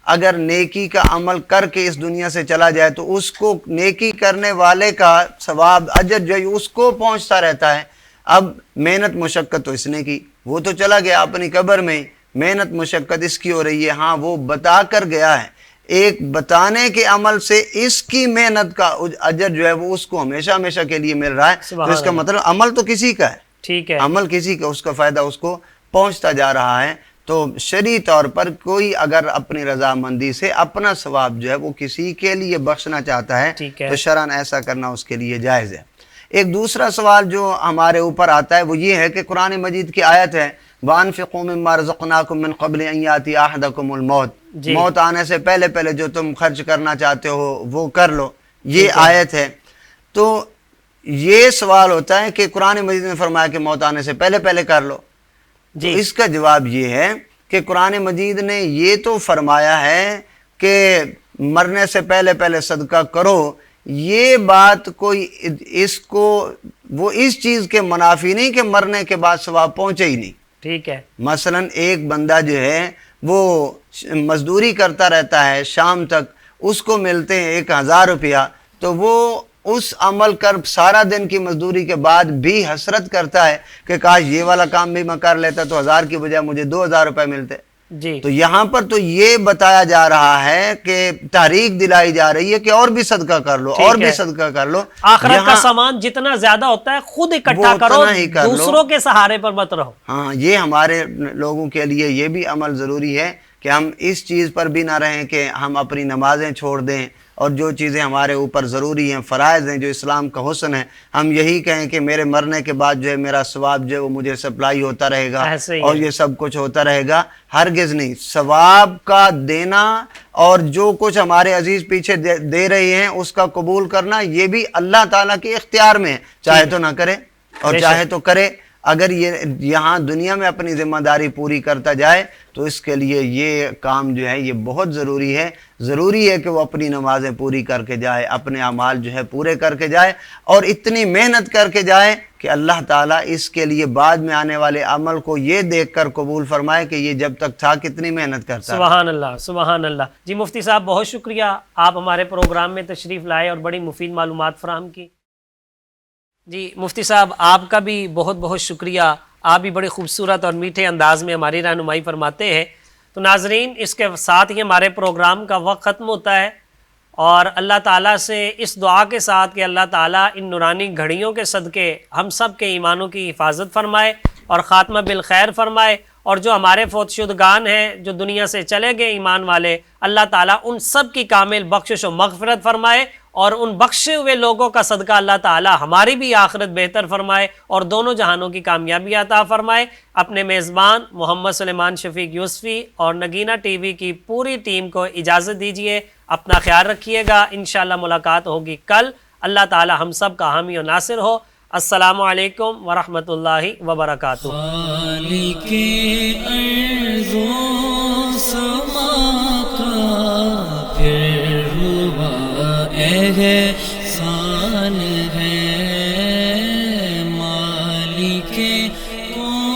اگر نیکی کا عمل کر کے اس دنیا سے چلا جائے تو اس کو نیکی کرنے والے کا ثواب اجر جو ہے اس کو پہنچتا رہتا ہے۔ اب محنت مشقت تو اس نے کی، وہ تو چلا گیا اپنی قبر میں، محنت مشقت اس کی ہو رہی ہے، ہاں وہ بتا کر گیا ہے، ایک بتانے کے عمل سے اس کی محنت کا اجر جو ہے وہ اس کو ہمیشہ ہمیشہ کے لیے مل رہا ہے، تو اس کا مطلب عمل تو کسی کا ہے،
ٹھیک ہے،
عمل کسی کا، اس کا فائدہ اس کو پہنچتا جا رہا ہے۔ تو شرعی طور پر کوئی اگر اپنی رضامندی سے اپنا ثواب جو ہے وہ کسی کے لیے بخشنا چاہتا ہے
ٹھیک ہے،
تو شرعاً ایسا کرنا اس کے لیے جائز ہے۔ ایک دوسرا سوال جو ہمارے اوپر آتا ہے وہ یہ ہے کہ قرآن مجید کی آیت ہے وَأَنفِقُوا مِمَّا رَزَقْنَاكُم مِّن قَبْلِ أَن يَأْتِيَ أَحَدَكُمُ الْمَوْتُ، موت آنے سے پہلے پہلے جو تم خرچ کرنا چاہتے ہو وہ کر لو، یہ آیت ہے۔ تو یہ سوال ہوتا ہے کہ قرآن مجید نے فرمایا کہ موت آنے سے پہلے پہلے کر لو،
جی
اس کا جواب یہ ہے کہ قرآن مجید نے یہ تو فرمایا ہے کہ مرنے سے پہلے پہلے صدقہ کرو، یہ بات کوئی اس کو وہ اس چیز کے منافی نہیں کہ مرنے کے بعد ثواب پہنچے ہی نہیں۔
ٹھیک ہے،
مثلا ایک بندہ جو ہے وہ مزدوری کرتا رہتا ہے شام تک، اس کو ملتے ہیں 1000 روپیہ، تو وہ اس عمل کر سارا دن کی مزدوری کے بعد بھی حسرت کرتا ہے کہ کاش یہ والا کام بھی میں کر لیتا تو 1000 کی بجائے مجھے 2000 روپے ملتے۔
جی
تو یہاں پر تو یہ بتایا جا رہا ہے کہ تحریک دلائی جا رہی ہے کہ اور بھی صدقہ کر لو، اور بھی صدقہ کر لو۔
آخرت کا سامان جتنا زیادہ ہوتا ہے خود اکٹھا کرو، دوسروں کے سہارے پر مت رہو۔
ہاں، یہ ہمارے لوگوں کے لیے یہ بھی عمل ضروری ہے کہ ہم اس چیز پر بھی نہ رہیں کہ ہم اپنی نمازیں چھوڑ دیں، اور جو چیزیں ہمارے اوپر ضروری ہیں، فرائض ہیں، جو اسلام کا حسن ہے، ہم یہی کہیں کہ میرے مرنے کے بعد جو ہے میرا ثواب جو ہے وہ مجھے سپلائی ہوتا رہے گا اور یہ سب کچھ ہوتا رہے گا۔ ہرگز نہیں، ثواب کا دینا اور جو کچھ ہمارے عزیز پیچھے دے رہے ہیں اس کا قبول کرنا یہ بھی اللہ تعالیٰ کے اختیار میں ہے، چاہے تو نہ کرے اور چاہے تو کرے۔ اگر یہ یہاں دنیا میں اپنی ذمہ داری پوری کرتا جائے تو اس کے لیے یہ کام جو ہے یہ بہت ضروری ہے۔ ضروری ہے کہ وہ اپنی نمازیں پوری کر کے جائے، اپنے اعمال جو ہے پورے کر کے جائے، اور اتنی محنت کر کے جائے کہ اللہ تعالیٰ اس کے لیے بعد میں آنے والے عمل کو یہ دیکھ کر قبول فرمائے کہ یہ جب تک تھا کتنی محنت کرتا ہے۔
سبحان اللہ، سبحان اللہ۔ جی مفتی صاحب بہت شکریہ، آپ ہمارے پروگرام میں تشریف لائے اور بڑی مفید معلومات فراہم کی۔ جی مفتی صاحب آپ کا بھی بہت بہت شکریہ، آپ بھی بڑے خوبصورت اور میٹھے انداز میں ہماری رہنمائی فرماتے ہیں۔ تو ناظرین، اس کے ساتھ ہی ہمارے پروگرام کا وقت ختم ہوتا ہے، اور اللہ تعالیٰ سے اس دعا کے ساتھ کہ اللہ تعالیٰ ان نورانی گھڑیوں کے صدقے ہم سب کے ایمانوں کی حفاظت فرمائے اور خاتمہ بالخیر فرمائے، اور جو ہمارے فوت شدگان ہیں جو دنیا سے چلے گئے ایمان والے، اللہ تعالیٰ ان سب کی کامل بخشش و مغفرت فرمائے اور ان بخشے ہوئے لوگوں کا صدقہ اللہ تعالی ہماری بھی آخرت بہتر فرمائے اور دونوں جہانوں کی کامیابی عطا فرمائے۔ اپنے میزبان محمد سلیمان شفیق یوسفی اور نگینہ ٹی وی کی پوری ٹیم کو اجازت دیجیے، اپنا خیال رکھیے گا، انشاءاللہ ملاقات ہوگی کل۔ اللہ تعالی ہم سب کا حامی و ناصر ہو۔ السلام علیکم ورحمۃ اللہ وبرکاتہ۔
خالق ارض و سما کا پھر ہوا احسان ہے، مالک کون